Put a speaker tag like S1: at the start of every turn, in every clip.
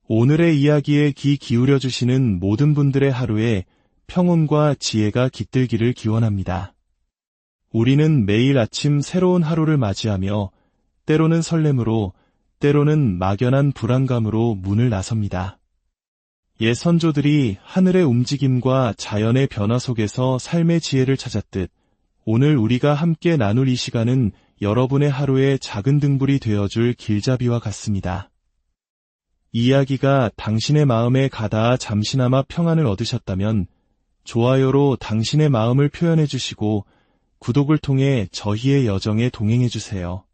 S1: 오늘의 이야기에 귀 기울여 주시는 모든 분들의 하루에 평온과 지혜가 깃들기를 기원합니다. 우리는 매일 아침 새로운 하루를 맞이하며 때로는 설렘으로, 때로는 막연한 불안감으로 문을 나섭니다. 옛 선조들이 하늘의 움직임과 자연의 변화 속에서 삶의 지혜를 찾았듯 오늘 우리가 함께 나눌 이 시간은 여러분의 하루에 작은 등불이 되어줄 길잡이와 같습니다. 이야기가 당신의 마음에 가닿아 잠시나마 평안을 얻으셨다면 좋아요로 당신의 마음을 표현해 주시고 구독을 통해 저희의 여정에 동행해 주세요.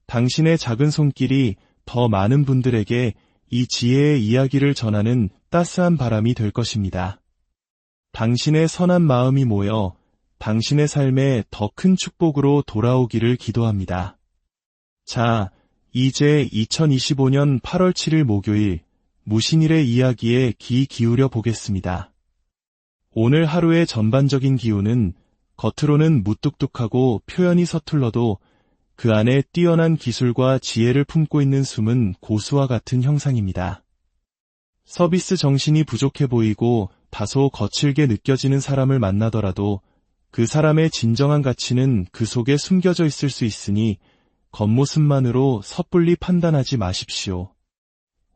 S1: 당신의 작은 손길이 더 많은 분들에게 이 지혜의 이야기를 전하는 따스한 바람이 될 것입니다. 당신의 선한 마음이 모여 당신의 삶에 더 큰 축복으로 돌아오기를 기도합니다. 자, 이제 2025년 8월 7일 목요일 무신일의 이야기에 귀 기울여 보겠습니다. 오늘 하루의 전반적인 기운은 겉으로는 무뚝뚝하고 표현이 서툴러도 그 안에 뛰어난 기술과 지혜를 품고 있는 숨은 고수와 같은 형상입니다. 서비스 정신이 부족해 보이고 다소 거칠게 느껴지는 사람을 만나더라도 그 사람의 진정한 가치는 그 속에 숨겨져 있을 수 있으니 겉모습만으로 섣불리 판단하지 마십시오.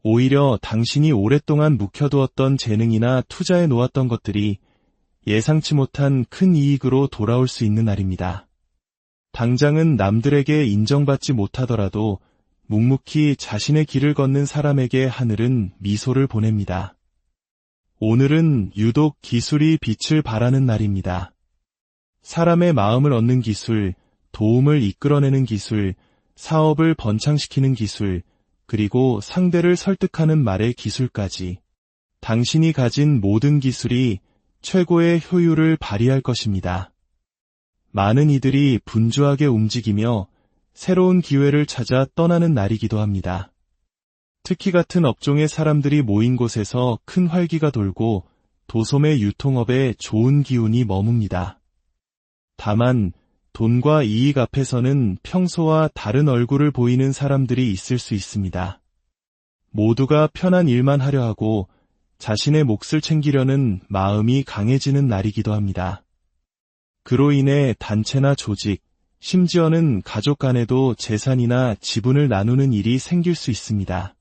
S1: 오히려 당신이 오랫동안 묵혀두었던 재능이나 투자해 놓았던 것들이 예상치 못한 큰 이익으로 돌아올 수 있는 날입니다. 당장은 남들에게 인정받지 못하더라도 묵묵히 자신의 길을 걷는 사람에게 하늘은 미소를 보냅니다. 오늘은 유독 기술이 빛을 발하는 날입니다. 사람의 마음을 얻는 기술, 도움을 이끌어내는 기술, 사업을 번창시키는 기술, 그리고 상대를 설득하는 말의 기술까지 당신이 가진 모든 기술이 최고의 효율을 발휘할 것입니다. 많은 이들이 분주하게 움직이며 새로운 기회를 찾아 떠나는 날이기도 합니다. 특히 같은 업종의 사람들이 모인 곳에서 큰 활기가 돌고 도소매 유통업에 좋은 기운이 머뭅니다. 다만 돈과 이익 앞에서는 평소와 다른 얼굴을 보이는 사람들이 있을 수 있습니다. 모두가 편한 일만 하려 하고 자신의 몫을 챙기려는 마음이 강해지는 날이기도 합니다. 그로 인해 단체나 조직, 심지어는 가족 간에도 재산이나 지분을 나누는 일이 생길 수 있습니다.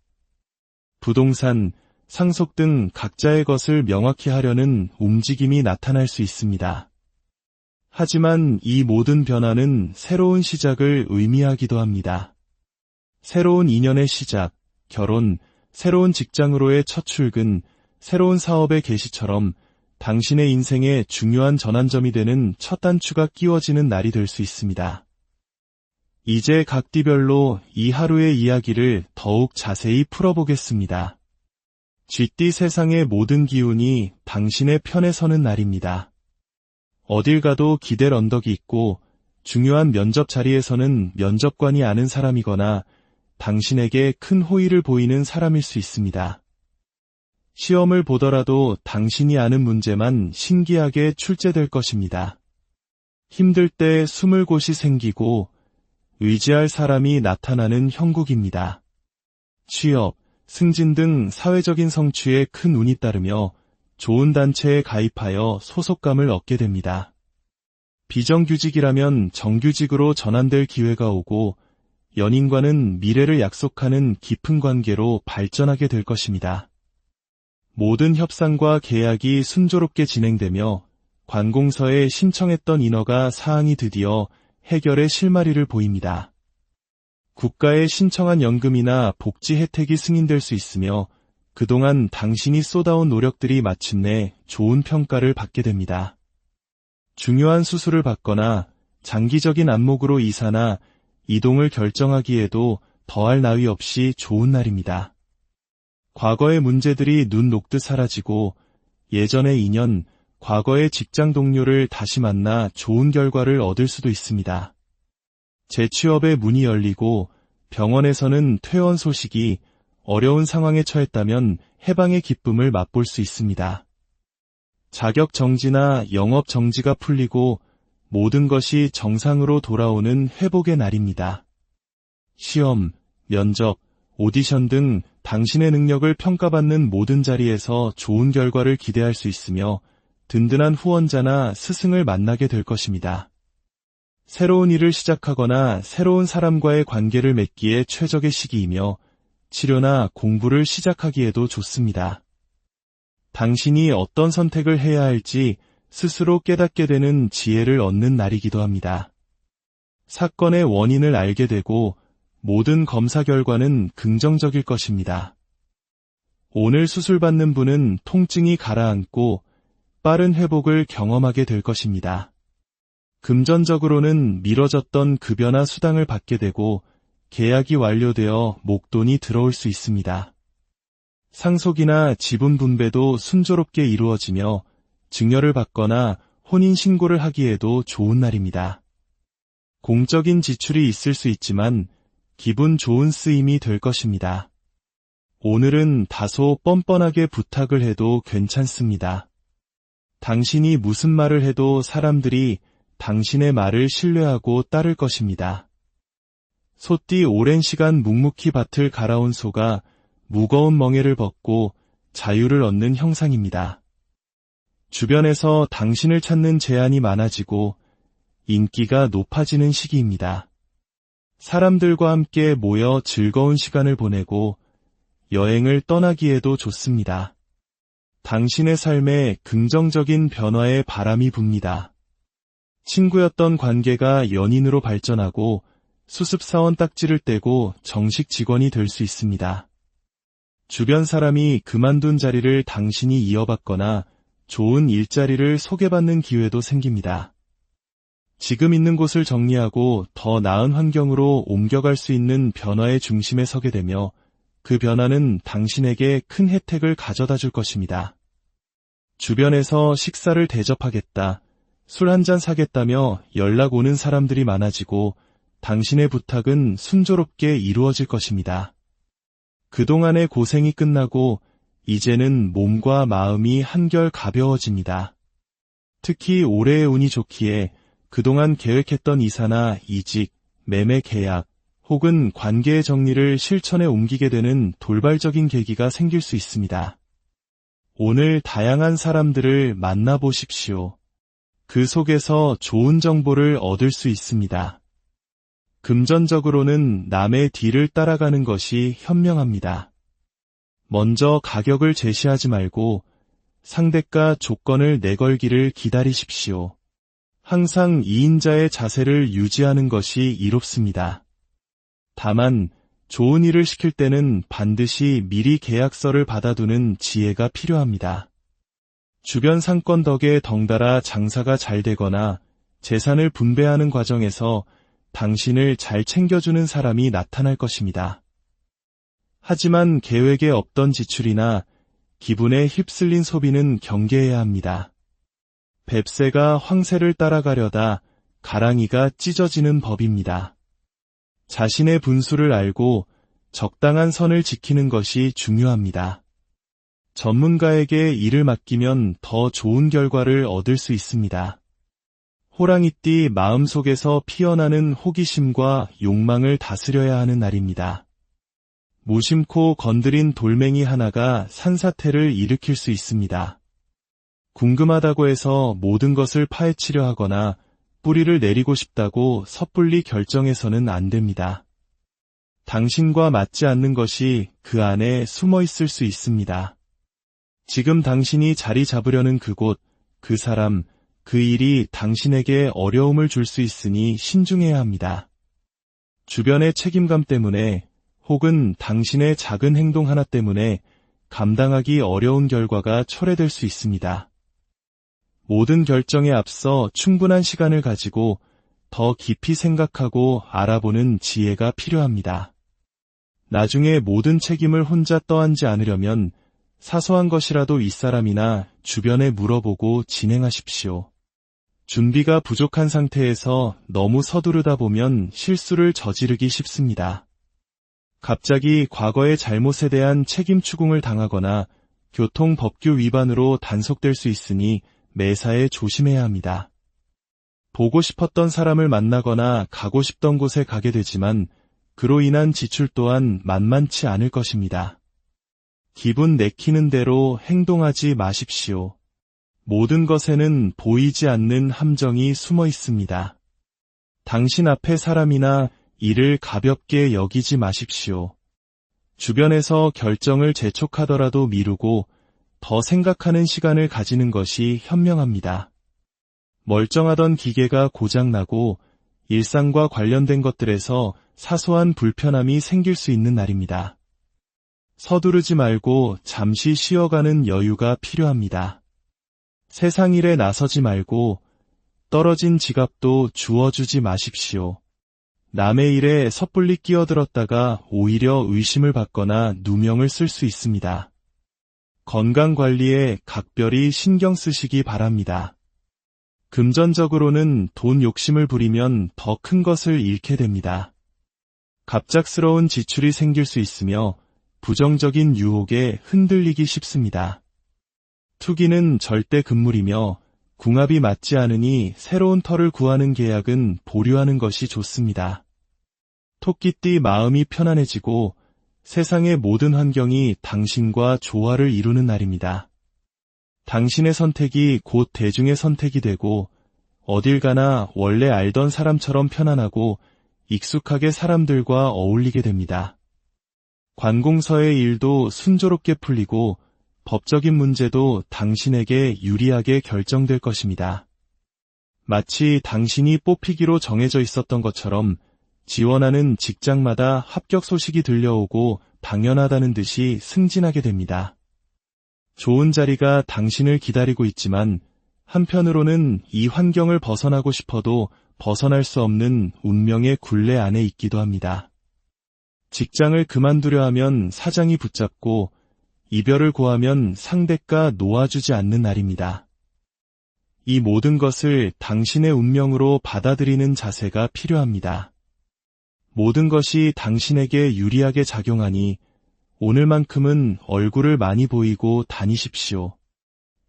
S1: 부동산, 상속 등 각자의 것을 명확히 하려는 움직임이 나타날 수 있습니다. 하지만 이 모든 변화는 새로운 시작을 의미하기도 합니다. 새로운 인연의 시작, 결혼, 새로운 직장으로의 첫 출근, 새로운 사업의 개시처럼 당신의 인생에 중요한 전환점이 되는 첫 단추가 끼워지는 날이 될 수 있습니다. 이제 각 띠별로 이 하루의 이야기를 더욱 자세히 풀어보겠습니다. 쥐띠 세상의 모든 기운이 당신의 편에 서는 날입니다. 어딜 가도 기댈 언덕이 있고 중요한 면접 자리에서는 면접관이 아는 사람이거나 당신에게 큰 호의를 보이는 사람일 수 있습니다. 시험을 보더라도 당신이 아는 문제만 신기하게 출제될 것입니다. 힘들 때 숨을 곳이 생기고 의지할 사람이 나타나는 형국입니다. 취업, 승진 등 사회적인 성취에 큰 운이 따르며 좋은 단체에 가입하여 소속감을 얻게 됩니다. 비정규직이라면 정규직으로 전환될 기회가 오고 연인과는 미래를 약속하는 깊은 관계로 발전하게 될 것입니다. 모든 협상과 계약이 순조롭게 진행되며 관공서에 신청했던 인허가 사항이 드디어 해결의 실마리를 보입니다. 국가에 신청한 연금이나 복지 혜택이 승인될 수 있으며 그동안 당신이 쏟아온 노력들이 마침내 좋은 평가를 받게 됩니다. 중요한 수술을 받거나 장기적인 안목으로 이사나 이동을 결정하기에도 더할 나위 없이 좋은 날입니다. 과거의 문제들이 눈 녹듯 사라지고 예전의 인연, 과거의 직장 동료를 다시 만나 좋은 결과를 얻을 수도 있습니다. 재취업의 문이 열리고 병원에서는 퇴원 소식이 어려운 상황에 처했다면 해방의 기쁨을 맛볼 수 있습니다. 자격 정지나 영업 정지가 풀리고 모든 것이 정상으로 돌아오는 회복의 날입니다. 시험, 면접, 오디션 등 당신의 능력을 평가받는 모든 자리에서 좋은 결과를 기대할 수 있으며 든든한 후원자나 스승을 만나게 될 것입니다. 새로운 일을 시작하거나 새로운 사람과의 관계를 맺기에 최적의 시기이며 치료나 공부를 시작하기에도 좋습니다. 당신이 어떤 선택을 해야 할지 스스로 깨닫게 되는 지혜를 얻는 날이기도 합니다. 사건의 원인을 알게 되고 모든 검사 결과는 긍정적일 것입니다. 오늘 수술받는 분은 통증이 가라앉고 빠른 회복을 경험하게 될 것입니다. 금전적으로는 미뤄졌던 급여나 수당을 받게 되고 계약이 완료되어 목돈이 들어올 수 있습니다. 상속이나 지분 분배도 순조롭게 이루어지며 증여를 받거나 혼인신고를 하기에도 좋은 날입니다. 공적인 지출이 있을 수 있지만 기분 좋은 쓰임이 될 것입니다. 오늘은 다소 뻔뻔하게 부탁을 해도 괜찮습니다. 당신이 무슨 말을 해도 사람들이 당신의 말을 신뢰하고 따를 것입니다. 소띠 오랜 시간 묵묵히 밭을 갈아온 소가 무거운 멍에를 벗고 자유를 얻는 형상입니다. 주변에서 당신을 찾는 제안이 많아지고 인기가 높아지는 시기입니다. 사람들과 함께 모여 즐거운 시간을 보내고 여행을 떠나기에도 좋습니다. 당신의 삶에 긍정적인 변화의 바람이 붑니다. 친구였던 관계가 연인으로 발전하고 수습사원 딱지를 떼고 정식 직원이 될 수 있습니다. 주변 사람이 그만둔 자리를 당신이 이어받거나 좋은 일자리를 소개받는 기회도 생깁니다. 지금 있는 곳을 정리하고 더 나은 환경으로 옮겨갈 수 있는 변화의 중심에 서게 되며 그 변화는 당신에게 큰 혜택을 가져다 줄 것입니다. 주변에서 식사를 대접하겠다, 술 한잔 사겠다며 연락 오는 사람들이 많아지고 당신의 부탁은 순조롭게 이루어질 것입니다. 그동안의 고생이 끝나고 이제는 몸과 마음이 한결 가벼워집니다. 특히 올해의 운이 좋기에 그동안 계획했던 이사나 이직, 매매 계약, 혹은 관계의 정리를 실천에 옮기게 되는 돌발적인 계기가 생길 수 있습니다. 오늘 다양한 사람들을 만나보십시오. 그 속에서 좋은 정보를 얻을 수 있습니다. 금전적으로는 남의 뒤를 따라가는 것이 현명합니다. 먼저 가격을 제시하지 말고 상대가 조건을 내걸기를 기다리십시오. 항상 2인자의 자세를 유지하는 것이 이롭습니다. 다만 좋은 일을 시킬 때는 반드시 미리 계약서를 받아두는 지혜가 필요합니다. 주변 상권 덕에 덩달아 장사가 잘 되거나 재산을 분배하는 과정에서 당신을 잘 챙겨주는 사람이 나타날 것입니다. 하지만 계획에 없던 지출이나 기분에 휩쓸린 소비는 경계해야 합니다. 뱁새가 황새를 따라가려다 가랑이가 찢어지는 법입니다. 자신의 분수를 알고 적당한 선을 지키는 것이 중요합니다. 전문가에게 일을 맡기면 더 좋은 결과를 얻을 수 있습니다. 호랑이띠 마음속에서 피어나는 호기심과 욕망을 다스려야 하는 날입니다. 무심코 건드린 돌멩이 하나가 산사태를 일으킬 수 있습니다. 궁금하다고 해서 모든 것을 파헤치려 하거나 뿌리를 내리고 싶다고 섣불리 결정해서는 안 됩니다. 당신과 맞지 않는 것이 그 안에 숨어 있을 수 있습니다. 지금 당신이 자리 잡으려는 그곳, 그 사람, 그 일이 당신에게 어려움을 줄 수 있으니 신중해야 합니다. 주변의 책임감 때문에 혹은 당신의 작은 행동 하나 때문에 감당하기 어려운 결과가 초래될 수 있습니다. 모든 결정에 앞서 충분한 시간을 가지고 더 깊이 생각하고 알아보는 지혜가 필요합니다. 나중에 모든 책임을 혼자 떠안지 않으려면 사소한 것이라도 윗사람이나 주변에 물어보고 진행하십시오. 준비가 부족한 상태에서 너무 서두르다 보면 실수를 저지르기 쉽습니다. 갑자기 과거의 잘못에 대한 책임 추궁을 당하거나 교통법규 위반으로 단속될 수 있으니 매사에 조심해야 합니다. 보고 싶었던 사람을 만나거나 가고 싶던 곳에 가게 되지만 그로 인한 지출 또한 만만치 않을 것입니다. 기분 내키는 대로 행동하지 마십시오. 모든 것에는 보이지 않는 함정이 숨어 있습니다. 당신 앞에 사람이나 일을 가볍게 여기지 마십시오. 주변에서 결정을 재촉하더라도 미루고 더 생각하는 시간을 가지는 것이 현명합니다. 멀쩡하던 기계가 고장나고 일상과 관련된 것들에서 사소한 불편함이 생길 수 있는 날입니다. 서두르지 말고 잠시 쉬어가는 여유가 필요합니다. 세상 일에 나서지 말고 떨어진 지갑도 주워주지 마십시오. 남의 일에 섣불리 끼어들었다가 오히려 의심을 받거나 누명을 쓸 수 있습니다. 건강관리에 각별히 신경 쓰시기 바랍니다. 금전적으로는 돈 욕심을 부리면 더 큰 것을 잃게 됩니다. 갑작스러운 지출이 생길 수 있으며 부정적인 유혹에 흔들리기 쉽습니다. 투기는 절대 금물이며 궁합이 맞지 않으니 새로운 터를 구하는 계약은 보류하는 것이 좋습니다. 토끼띠 마음이 편안해지고 세상의 모든 환경이 당신과 조화를 이루는 날입니다. 당신의 선택이 곧 대중의 선택이 되고 어딜 가나 원래 알던 사람처럼 편안하고 익숙하게 사람들과 어울리게 됩니다. 관공서의 일도 순조롭게 풀리고 법적인 문제도 당신에게 유리하게 결정될 것입니다. 마치 당신이 뽑히기로 정해져 있었던 것처럼 지원하는 직장마다 합격 소식이 들려오고 당연하다는 듯이 승진하게 됩니다. 좋은 자리가 당신을 기다리고 있지만 한편으로는 이 환경을 벗어나고 싶어도 벗어날 수 없는 운명의 굴레 안에 있기도 합니다. 직장을 그만두려 하면 사장이 붙잡고 이별을 고하면 상대가 놓아주지 않는 날입니다. 이 모든 것을 당신의 운명으로 받아들이는 자세가 필요합니다. 모든 것이 당신에게 유리하게 작용하니 오늘만큼은 얼굴을 많이 보이고 다니십시오.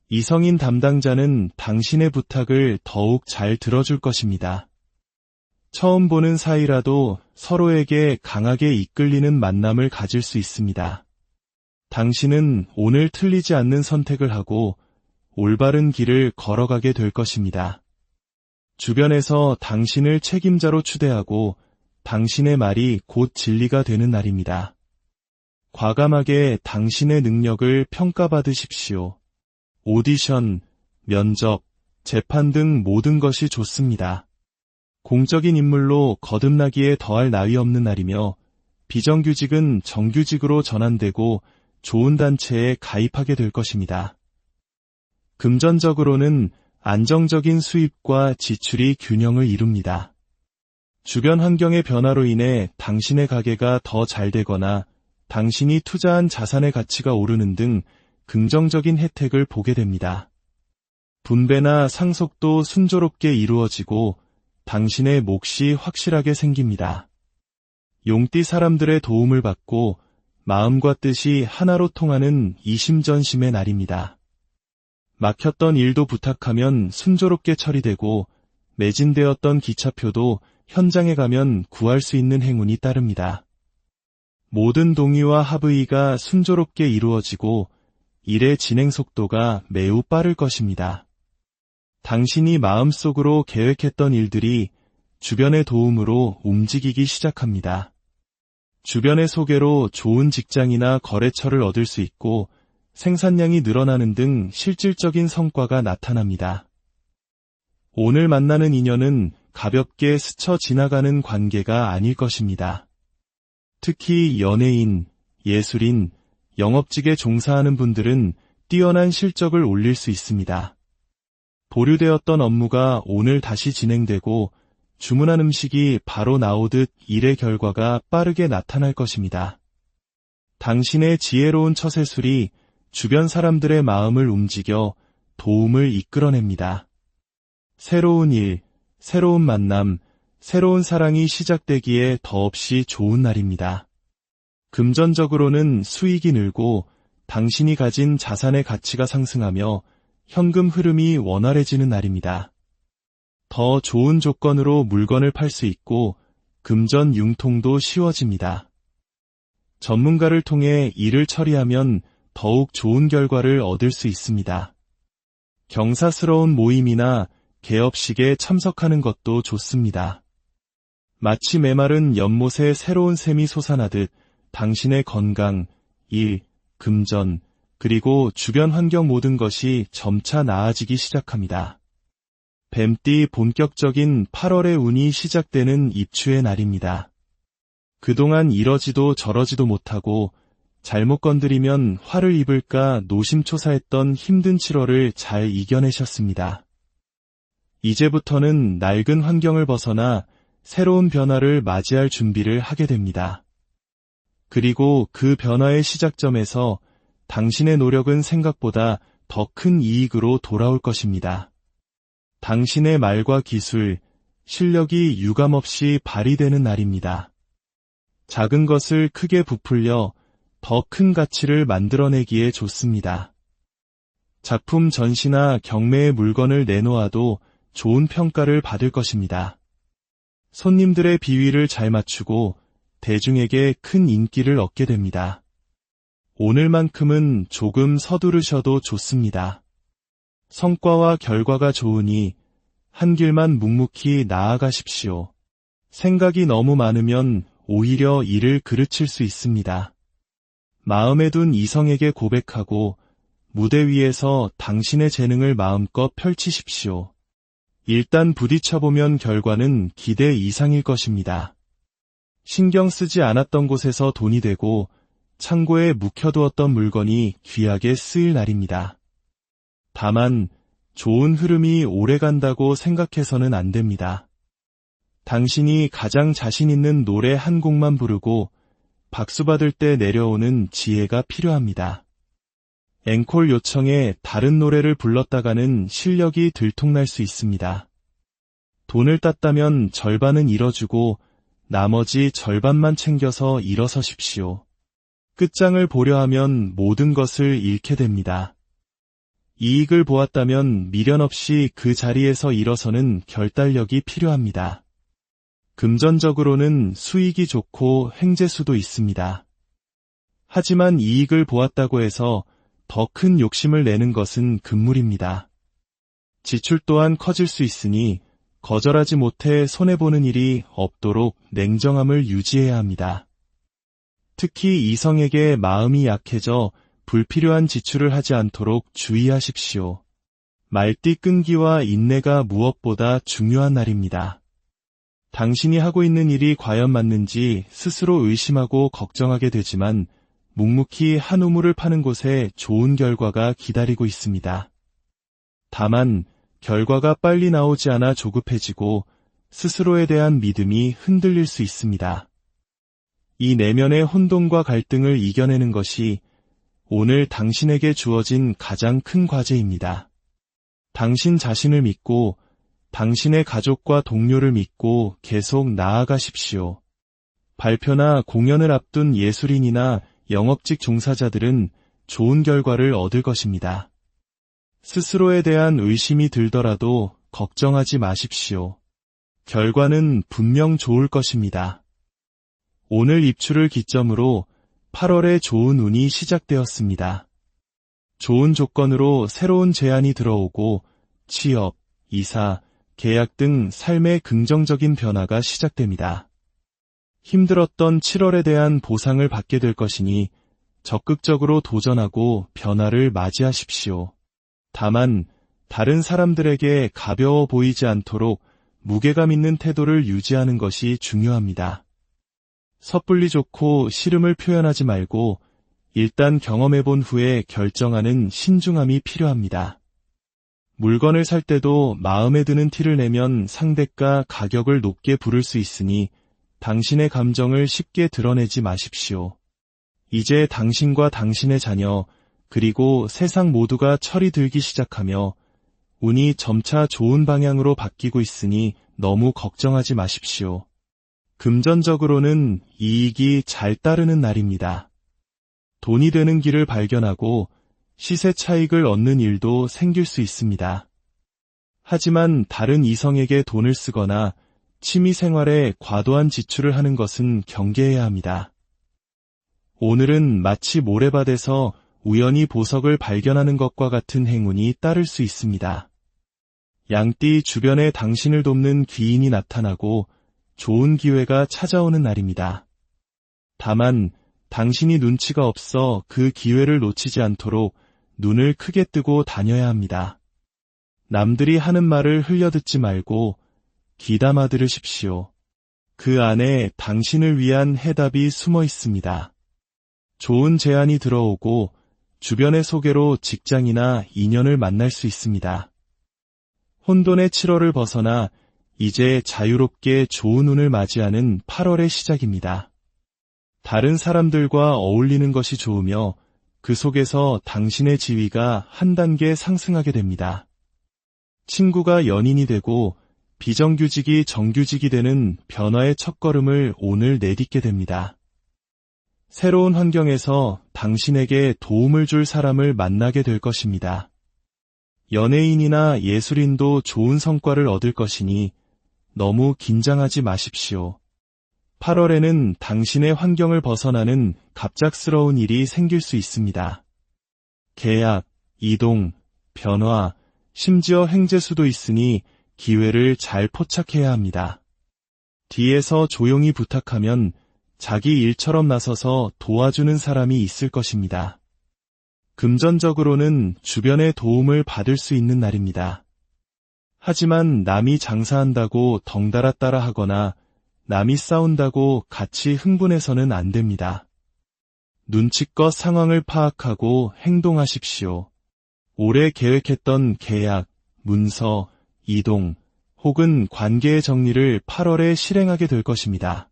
S1: 이성인 담당자는 당신의 부탁을 더욱 잘 들어줄 것입니다. 처음 보는 사이라도 서로에게 강하게 이끌리는 만남을 가질 수 있습니다. 당신은 오늘 틀리지 않는 선택을 하고 올바른 길을 걸어가게 될 것입니다. 주변에서 당신을 책임자로 추대하고 당신의 말이 곧 진리가 되는 날입니다. 과감하게 당신의 능력을 평가받으십시오. 오디션, 면접, 재판 등 모든 것이 좋습니다. 공적인 인물로 거듭나기에 더할 나위 없는 날이며 비정규직은 정규직으로 전환되고 좋은 단체에 가입하게 될 것입니다. 금전적으로는 안정적인 수입과 지출이 균형을 이룹니다. 주변 환경의 변화로 인해 당신의 가게가 더 잘 되거나 당신이 투자한 자산의 가치가 오르는 등 긍정적인 혜택을 보게 됩니다. 분배나 상속도 순조롭게 이루어지고 당신의 몫이 확실하게 생깁니다. 용띠 사람들의 도움을 받고 마음과 뜻이 하나로 통하는 이심전심의 날입니다. 막혔던 일도 부탁하면 순조롭게 처리되고 매진되었던 기차표도 현장에 가면 구할 수 있는 행운이 따릅니다. 모든 동의와 합의가 순조롭게 이루어지고 일의 진행 속도가 매우 빠를 것입니다. 당신이 마음속으로 계획했던 일들이 주변의 도움으로 움직이기 시작합니다. 주변의 소개로 좋은 직장이나 거래처를 얻을 수 있고 생산량이 늘어나는 등 실질적인 성과가 나타납니다. 오늘 만나는 인연은 가볍게 스쳐 지나가는 관계가 아닐 것입니다. 특히 연예인, 예술인, 영업직에 종사하는 분들은 뛰어난 실적을 올릴 수 있습니다. 보류되었던 업무가 오늘 다시 진행되고 주문한 음식이 바로 나오듯 일의 결과가 빠르게 나타날 것입니다. 당신의 지혜로운 처세술이 주변 사람들의 마음을 움직여 도움을 이끌어냅니다. 새로운 일, 새로운 만남, 새로운 사랑이 시작되기에 더없이 좋은 날입니다. 금전적으로는 수익이 늘고 당신이 가진 자산의 가치가 상승하며 현금 흐름이 원활해지는 날입니다. 더 좋은 조건으로 물건을 팔 수 있고 금전 융통도 쉬워집니다. 전문가를 통해 일을 처리하면 더욱 좋은 결과를 얻을 수 있습니다. 경사스러운 모임이나 개업식에 참석하는 것도 좋습니다. 마치 메마른 연못에 새로운 샘이 솟아나듯 당신의 건강, 일, 금전, 그리고 주변 환경 모든 것이 점차 나아지기 시작합니다. 뱀띠 본격적인 8월의 운이 시작되는 입추의 날입니다. 그동안 이러지도 저러지도 못하고 잘못 건드리면 화를 입을까 노심초사했던 힘든 7월을 잘 이겨내셨습니다. 이제부터는 낡은 환경을 벗어나 새로운 변화를 맞이할 준비를 하게 됩니다. 그리고 그 변화의 시작점에서 당신의 노력은 생각보다 더 큰 이익으로 돌아올 것입니다. 당신의 말과 기술, 실력이 유감없이 발휘되는 날입니다. 작은 것을 크게 부풀려 더 큰 가치를 만들어내기에 좋습니다. 작품 전시나 경매의 물건을 내놓아도 좋은 평가를 받을 것입니다. 손님들의 비위를 잘 맞추고 대중에게 큰 인기를 얻게 됩니다. 오늘만큼은 조금 서두르셔도 좋습니다. 성과와 결과가 좋으니 한 길만 묵묵히 나아가십시오. 생각이 너무 많으면 오히려 일을 그르칠 수 있습니다. 마음에 둔 이성에게 고백하고 무대 위에서 당신의 재능을 마음껏 펼치십시오. 일단 부딪혀보면 결과는 기대 이상일 것입니다. 신경 쓰지 않았던 곳에서 돈이 되고 창고에 묵혀두었던 물건이 귀하게 쓰일 날입니다. 다만 좋은 흐름이 오래간다고 생각해서는 안 됩니다. 당신이 가장 자신 있는 노래 한 곡만 부르고 박수 받을 때 내려오는 지혜가 필요합니다. 앵콜 요청에 다른 노래를 불렀다가는 실력이 들통날 수 있습니다. 돈을 땄다면 절반은 잃어주고 나머지 절반만 챙겨서 일어서십시오. 끝장을 보려 하면 모든 것을 잃게 됩니다. 이익을 보았다면 미련 없이 그 자리에서 일어서는 결단력이 필요합니다. 금전적으로는 수익이 좋고 횡재수도 있습니다. 하지만 이익을 보았다고 해서 더 큰 욕심을 내는 것은 금물입니다. 지출 또한 커질 수 있으니 거절하지 못해 손해보는 일이 없도록 냉정함을 유지해야 합니다. 특히 이성에게 마음이 약해져 불필요한 지출을 하지 않도록 주의하십시오. 말띠 끈기와 인내가 무엇보다 중요한 날입니다. 당신이 하고 있는 일이 과연 맞는지 스스로 의심하고 걱정하게 되지만 묵묵히 한 우물을 파는 곳에 좋은 결과가 기다리고 있습니다. 다만 결과가 빨리 나오지 않아 조급해지고 스스로에 대한 믿음이 흔들릴 수 있습니다. 이 내면의 혼돈과 갈등을 이겨내는 것이 오늘 당신에게 주어진 가장 큰 과제입니다. 당신 자신을 믿고 당신의 가족과 동료를 믿고 계속 나아가십시오. 발표나 공연을 앞둔 예술인이나 영업직 종사자들은 좋은 결과를 얻을 것입니다. 스스로에 대한 의심이 들더라도 걱정하지 마십시오. 결과는 분명 좋을 것입니다. 오늘 입추를 기점으로 8월에 좋은 운이 시작되었습니다. 좋은 조건으로 새로운 제안이 들어오고 취업, 이사, 계약 등 삶의 긍정적인 변화가 시작됩니다. 힘들었던 7월에 대한 보상을 받게 될 것이니 적극적으로 도전하고 변화를 맞이하십시오. 다만 다른 사람들에게 가벼워 보이지 않도록 무게감 있는 태도를 유지하는 것이 중요합니다. 섣불리 좋고 싫음을 표현하지 말고 일단 경험해본 후에 결정하는 신중함이 필요합니다. 물건을 살 때도 마음에 드는 티를 내면 상대가 가격을 높게 부를 수 있으니 당신의 감정을 쉽게 드러내지 마십시오. 이제 당신과 당신의 자녀, 그리고 세상 모두가 철이 들기 시작하며 운이 점차 좋은 방향으로 바뀌고 있으니 너무 걱정하지 마십시오. 금전적으로는 이익이 잘 따르는 날입니다. 돈이 되는 길을 발견하고 시세 차익을 얻는 일도 생길 수 있습니다. 하지만 다른 이성에게 돈을 쓰거나 취미 생활에 과도한 지출을 하는 것은 경계해야 합니다. 오늘은 마치 모래밭에서 우연히 보석을 발견하는 것과 같은 행운이 따를 수 있습니다. 양띠 주변에 당신을 돕는 귀인이 나타나고 좋은 기회가 찾아오는 날입니다. 다만 당신이 눈치가 없어 그 기회를 놓치지 않도록 눈을 크게 뜨고 다녀야 합니다. 남들이 하는 말을 흘려듣지 말고 귀담아 들으십시오. 그 안에 당신을 위한 해답이 숨어 있습니다. 좋은 제안이 들어오고 주변의 소개로 직장이나 인연을 만날 수 있습니다. 혼돈의 7월을 벗어나 이제 자유롭게 좋은 운을 맞이하는 8월의 시작입니다. 다른 사람들과 어울리는 것이 좋으며 그 속에서 당신의 지위가 한 단계 상승하게 됩니다. 친구가 연인이 되고 비정규직이 정규직이 되는 변화의 첫걸음을 오늘 내딛게 됩니다. 새로운 환경에서 당신에게 도움을 줄 사람을 만나게 될 것입니다. 연예인이나 예술인도 좋은 성과를 얻을 것이니 너무 긴장하지 마십시오. 8월에는 당신의 환경을 벗어나는 갑작스러운 일이 생길 수 있습니다. 계약, 이동, 변화, 심지어 행재수도 있으니 기회를 잘 포착해야 합니다. 뒤에서 조용히 부탁하면 자기 일처럼 나서서 도와주는 사람이 있을 것입니다. 금전적으로는 주변의 도움을 받을 수 있는 날입니다. 하지만 남이 장사한다고 덩달아 따라하거나 남이 싸운다고 같이 흥분해서는 안 됩니다. 눈치껏 상황을 파악하고 행동하십시오. 올해 계획했던 계약, 문서, 이동 혹은 관계의 정리를 8월에 실행하게 될 것입니다.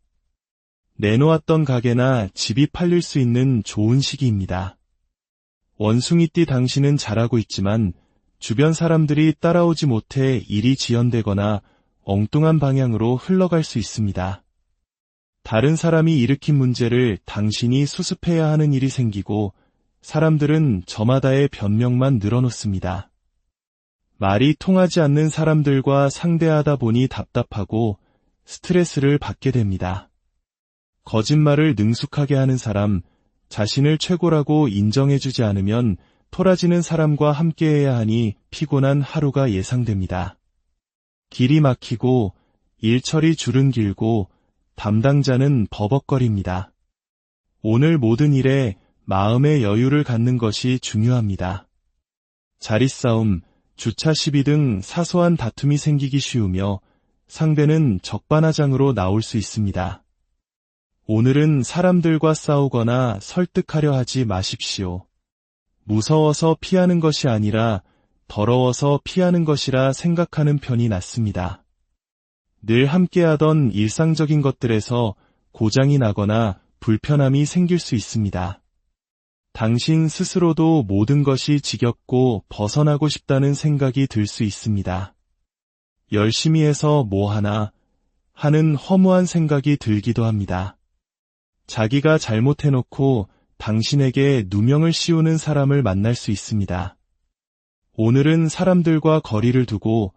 S1: 내놓았던 가게나 집이 팔릴 수 있는 좋은 시기입니다. 원숭이띠 당신은 잘하고 있지만 주변 사람들이 따라오지 못해 일이 지연되거나 엉뚱한 방향으로 흘러갈 수 있습니다. 다른 사람이 일으킨 문제를 당신이 수습해야 하는 일이 생기고 사람들은 저마다의 변명만 늘어놓습니다. 말이 통하지 않는 사람들과 상대하다 보니 답답하고 스트레스를 받게 됩니다. 거짓말을 능숙하게 하는 사람, 자신을 최고라고 인정해주지 않으면 토라지는 사람과 함께해야 하니 피곤한 하루가 예상됩니다. 길이 막히고 일처리 줄은 길고 담당자는 버벅거립니다. 오늘 모든 일에 마음의 여유를 갖는 것이 중요합니다. 자리싸움, 주차 시비 등 사소한 다툼이 생기기 쉬우며 상대는 적반하장으로 나올 수 있습니다. 오늘은 사람들과 싸우거나 설득하려 하지 마십시오. 무서워서 피하는 것이 아니라 더러워서 피하는 것이라 생각하는 편이 낫습니다. 늘 함께하던 일상적인 것들에서 고장이 나거나 불편함이 생길 수 있습니다. 당신 스스로도 모든 것이 지겹고 벗어나고 싶다는 생각이 들 수 있습니다. 열심히 해서 뭐 하나 하는 허무한 생각이 들기도 합니다. 자기가 잘못해놓고 당신에게 누명을 씌우는 사람을 만날 수 있습니다. 오늘은 사람들과 거리를 두고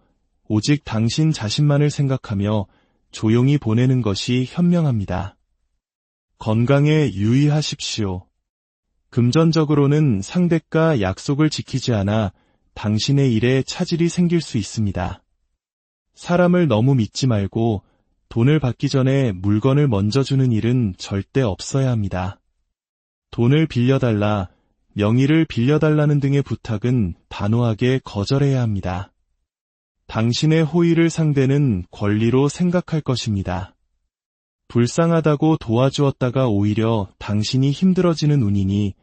S1: 오직 당신 자신만을 생각하며 조용히 보내는 것이 현명합니다. 건강에 유의하십시오. 금전적으로는 상대가 약속을 지키지 않아 당신의 일에 차질이 생길 수 있습니다. 사람을 너무 믿지 말고 돈을 받기 전에 물건을 먼저 주는 일은 절대 없어야 합니다. 돈을 빌려달라, 명의를 빌려달라는 등의 부탁은 단호하게 거절해야 합니다. 당신의 호의를 상대는 권리로 생각할 것입니다. 불쌍하다고 도와주었다가 오히려 당신이 힘들어지는 운이니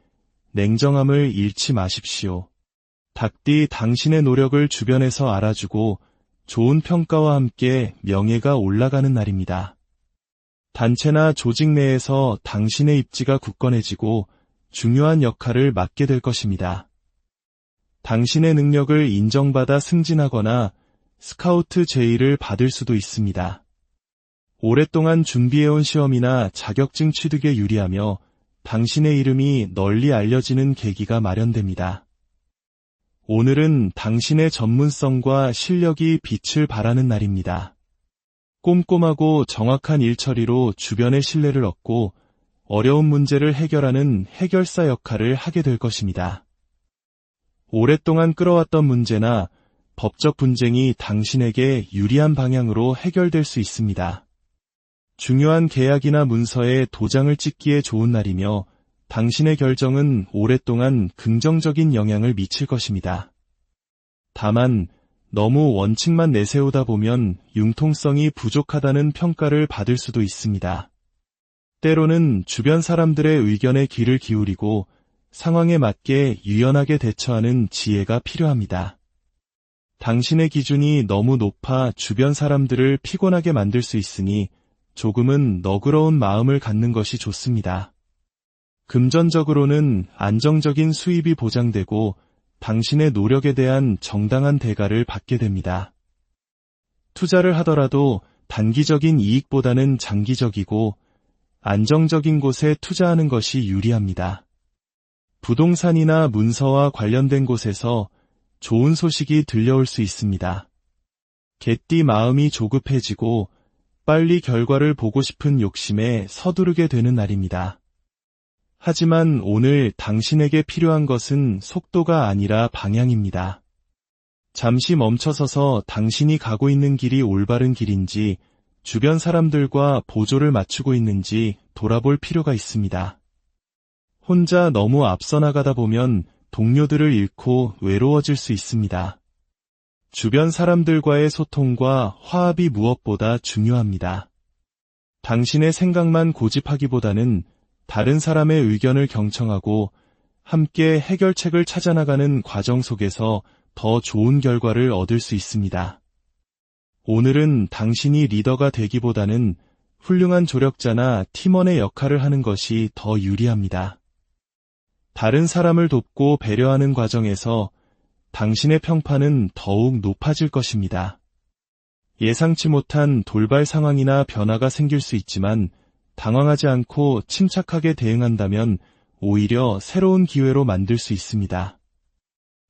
S1: 냉정함을 잃지 마십시오. 닭띠 당신의 노력을 주변에서 알아주고 좋은 평가와 함께 명예가 올라가는 날입니다. 단체나 조직 내에서 당신의 입지가 굳건해지고 중요한 역할을 맡게 될 것입니다. 당신의 능력을 인정받아 승진하거나 스카우트 제의를 받을 수도 있습니다. 오랫동안 준비해온 시험이나 자격증 취득에 유리하며 당신의 이름이 널리 알려지는 계기가 마련됩니다. 오늘은 당신의 전문성과 실력이 빛을 발하는 날입니다. 꼼꼼하고 정확한 일처리로 주변의 신뢰를 얻고 어려운 문제를 해결하는 해결사 역할을 하게 될 것입니다. 오랫동안 끌어왔던 문제나 법적 분쟁이 당신에게 유리한 방향으로 해결될 수 있습니다. 중요한 계약이나 문서에 도장을 찍기에 좋은 날이며 당신의 결정은 오랫동안 긍정적인 영향을 미칠 것입니다. 다만 너무 원칙만 내세우다 보면 융통성이 부족하다는 평가를 받을 수도 있습니다. 때로는 주변 사람들의 의견에 귀를 기울이고 상황에 맞게 유연하게 대처하는 지혜가 필요합니다. 당신의 기준이 너무 높아 주변 사람들을 피곤하게 만들 수 있으니 조금은 너그러운 마음을 갖는 것이 좋습니다. 금전적으로는 안정적인 수입이 보장되고 당신의 노력에 대한 정당한 대가를 받게 됩니다. 투자를 하더라도 단기적인 이익보다는 장기적이고 안정적인 곳에 투자하는 것이 유리합니다. 부동산이나 문서와 관련된 곳에서 좋은 소식이 들려올 수 있습니다. 개띠 마음이 조급해지고 빨리 결과를 보고 싶은 욕심에 서두르게 되는 날입니다. 하지만 오늘 당신에게 필요한 것은 속도가 아니라 방향입니다. 잠시 멈춰서서 당신이 가고 있는 길이 올바른 길인지 주변 사람들과 보조를 맞추고 있는지 돌아볼 필요가 있습니다. 혼자 너무 앞서 나가다 보면 동료들을 잃고 외로워질 수 있습니다. 주변 사람들과의 소통과 화합이 무엇보다 중요합니다. 당신의 생각만 고집하기보다는 다른 사람의 의견을 경청하고 함께 해결책을 찾아나가는 과정 속에서 더 좋은 결과를 얻을 수 있습니다. 오늘은 당신이 리더가 되기보다는 훌륭한 조력자나 팀원의 역할을 하는 것이 더 유리합니다. 다른 사람을 돕고 배려하는 과정에서 당신의 평판은 더욱 높아질 것입니다. 예상치 못한 돌발 상황이나 변화가 생길 수 있지만 당황하지 않고 침착하게 대응한다면 오히려 새로운 기회로 만들 수 있습니다.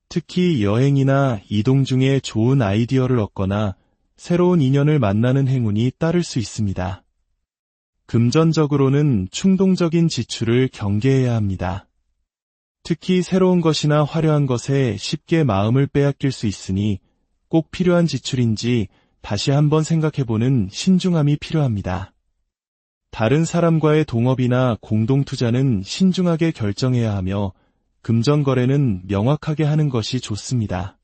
S1: 특히 여행이나 이동 중에 좋은 아이디어를 얻거나 새로운 인연을 만나는 행운이 따를 수 있습니다. 금전적으로는 충동적인 지출을 경계해야 합니다. 특히 새로운 것이나 화려한 것에 쉽게 마음을 빼앗길 수 있으니 꼭 필요한 지출인지 다시 한번 생각해보는 신중함이 필요합니다. 다른 사람과의 동업이나 공동투자는 신중하게 결정해야 하며 금전거래는 명확하게 하는 것이 좋습니다.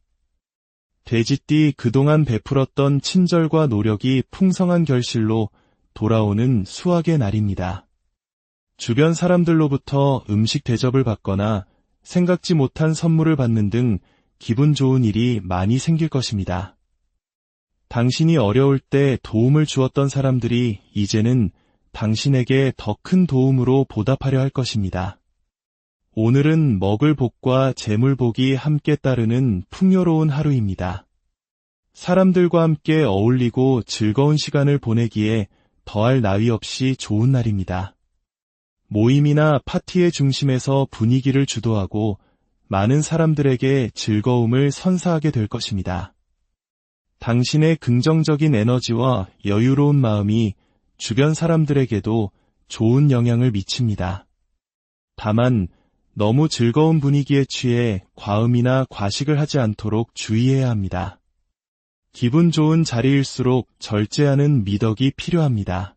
S1: 돼지띠 그동안 베풀었던 친절과 노력이 풍성한 결실로 돌아오는 수확의 날입니다. 주변 사람들로부터 음식 대접을 받거나 생각지 못한 선물을 받는 등 기분 좋은 일이 많이 생길 것입니다. 당신이 어려울 때 도움을 주었던 사람들이 이제는 당신에게 더 큰 도움으로 보답하려 할 것입니다. 오늘은 먹을 복과 재물 복이 함께 따르는 풍요로운 하루입니다. 사람들과 함께 어울리고 즐거운 시간을 보내기에 더할 나위 없이 좋은 날입니다. 모임이나 파티의 중심에서 분위기를 주도하고 많은 사람들에게 즐거움을 선사하게 될 것입니다. 당신의 긍정적인 에너지와 여유로운 마음이 주변 사람들에게도 좋은 영향을 미칩니다. 다만 너무 즐거운 분위기에 취해 과음이나 과식을 하지 않도록 주의해야 합니다. 기분 좋은 자리일수록 절제하는 미덕이 필요합니다.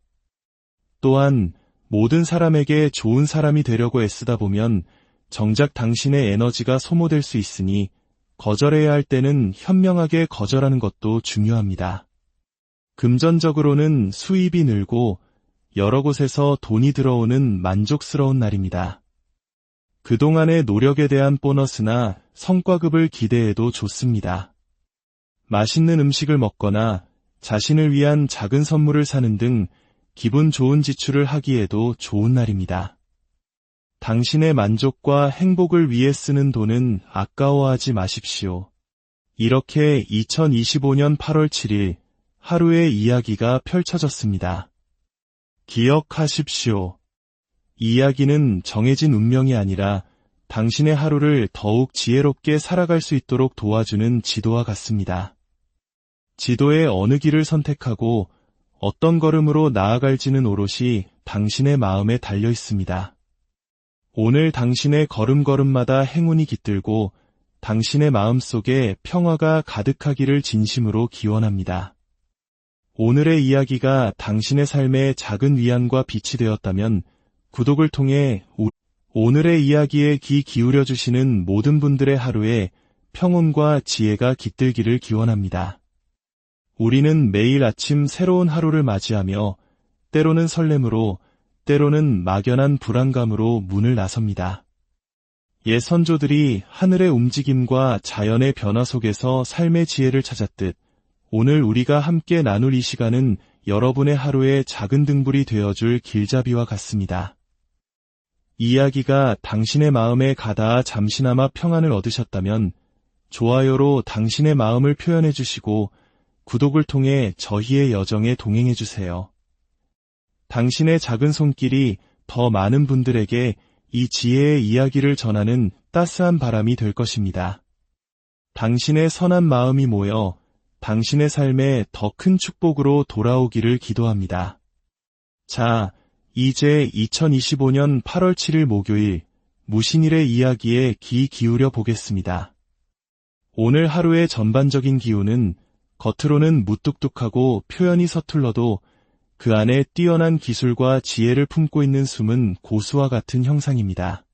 S1: 또한 모든 사람에게 좋은 사람이 되려고 애쓰다 보면 정작 당신의 에너지가 소모될 수 있으니 거절해야 할 때는 현명하게 거절하는 것도 중요합니다. 금전적으로는 수입이 늘고 여러 곳에서 돈이 들어오는 만족스러운 날입니다. 그동안의 노력에 대한 보너스나 성과급을 기대해도 좋습니다. 맛있는 음식을 먹거나 자신을 위한 작은 선물을 사는 등 기분 좋은 지출을 하기에도 좋은 날입니다. 당신의 만족과 행복을 위해 쓰는 돈은 아까워하지 마십시오. 이렇게 2025년 8월 7일 하루의 이야기가 펼쳐졌습니다. 기억하십시오. 이야기는 정해진 운명이 아니라 당신의 하루를 더욱 지혜롭게 살아갈 수 있도록 도와주는 지도와 같습니다. 지도의 어느 길을 선택하고 어떤 걸음으로 나아갈지는 오롯이 당신의 마음에 달려 있습니다. 오늘 당신의 걸음걸음마다 행운이 깃들고 당신의 마음속에 평화가 가득하기를 진심으로 기원합니다. 오늘의 이야기가 당신의 삶에 작은 위안과 빛이 되었다면 구독을 통해 오늘의 이야기에 귀 기울여 주시는 모든 분들의 하루에 평온과 지혜가 깃들기를 기원합니다. 우리는 매일 아침 새로운 하루를 맞이하며 때로는 설렘으로, 때로는 막연한 불안감으로 문을 나섭니다. 옛 선조들이 하늘의 움직임과 자연의 변화 속에서 삶의 지혜를 찾았듯 오늘 우리가 함께 나눌 이 시간은 여러분의 하루에 작은 등불이 되어줄 길잡이와 같습니다. 이야기가 당신의 마음에 가닿아 잠시나마 평안을 얻으셨다면 좋아요로 당신의 마음을 표현해 주시고 구독을 통해 저희의 여정에 동행해 주세요. 당신의 작은 손길이 더 많은 분들에게 이 지혜의 이야기를 전하는 따스한 바람이 될 것입니다. 당신의 선한 마음이 모여 당신의 삶에 더 큰 축복으로 돌아오기를 기도합니다. 자, 이제 2025년 8월 7일 목요일 무신일의 이야기에 귀 기울여 보겠습니다. 오늘 하루의 전반적인 기운은 겉으로는 무뚝뚝하고 표현이 서툴러도 그 안에 뛰어난 기술과 지혜를 품고 있는 숨은 고수와 같은 형상입니다.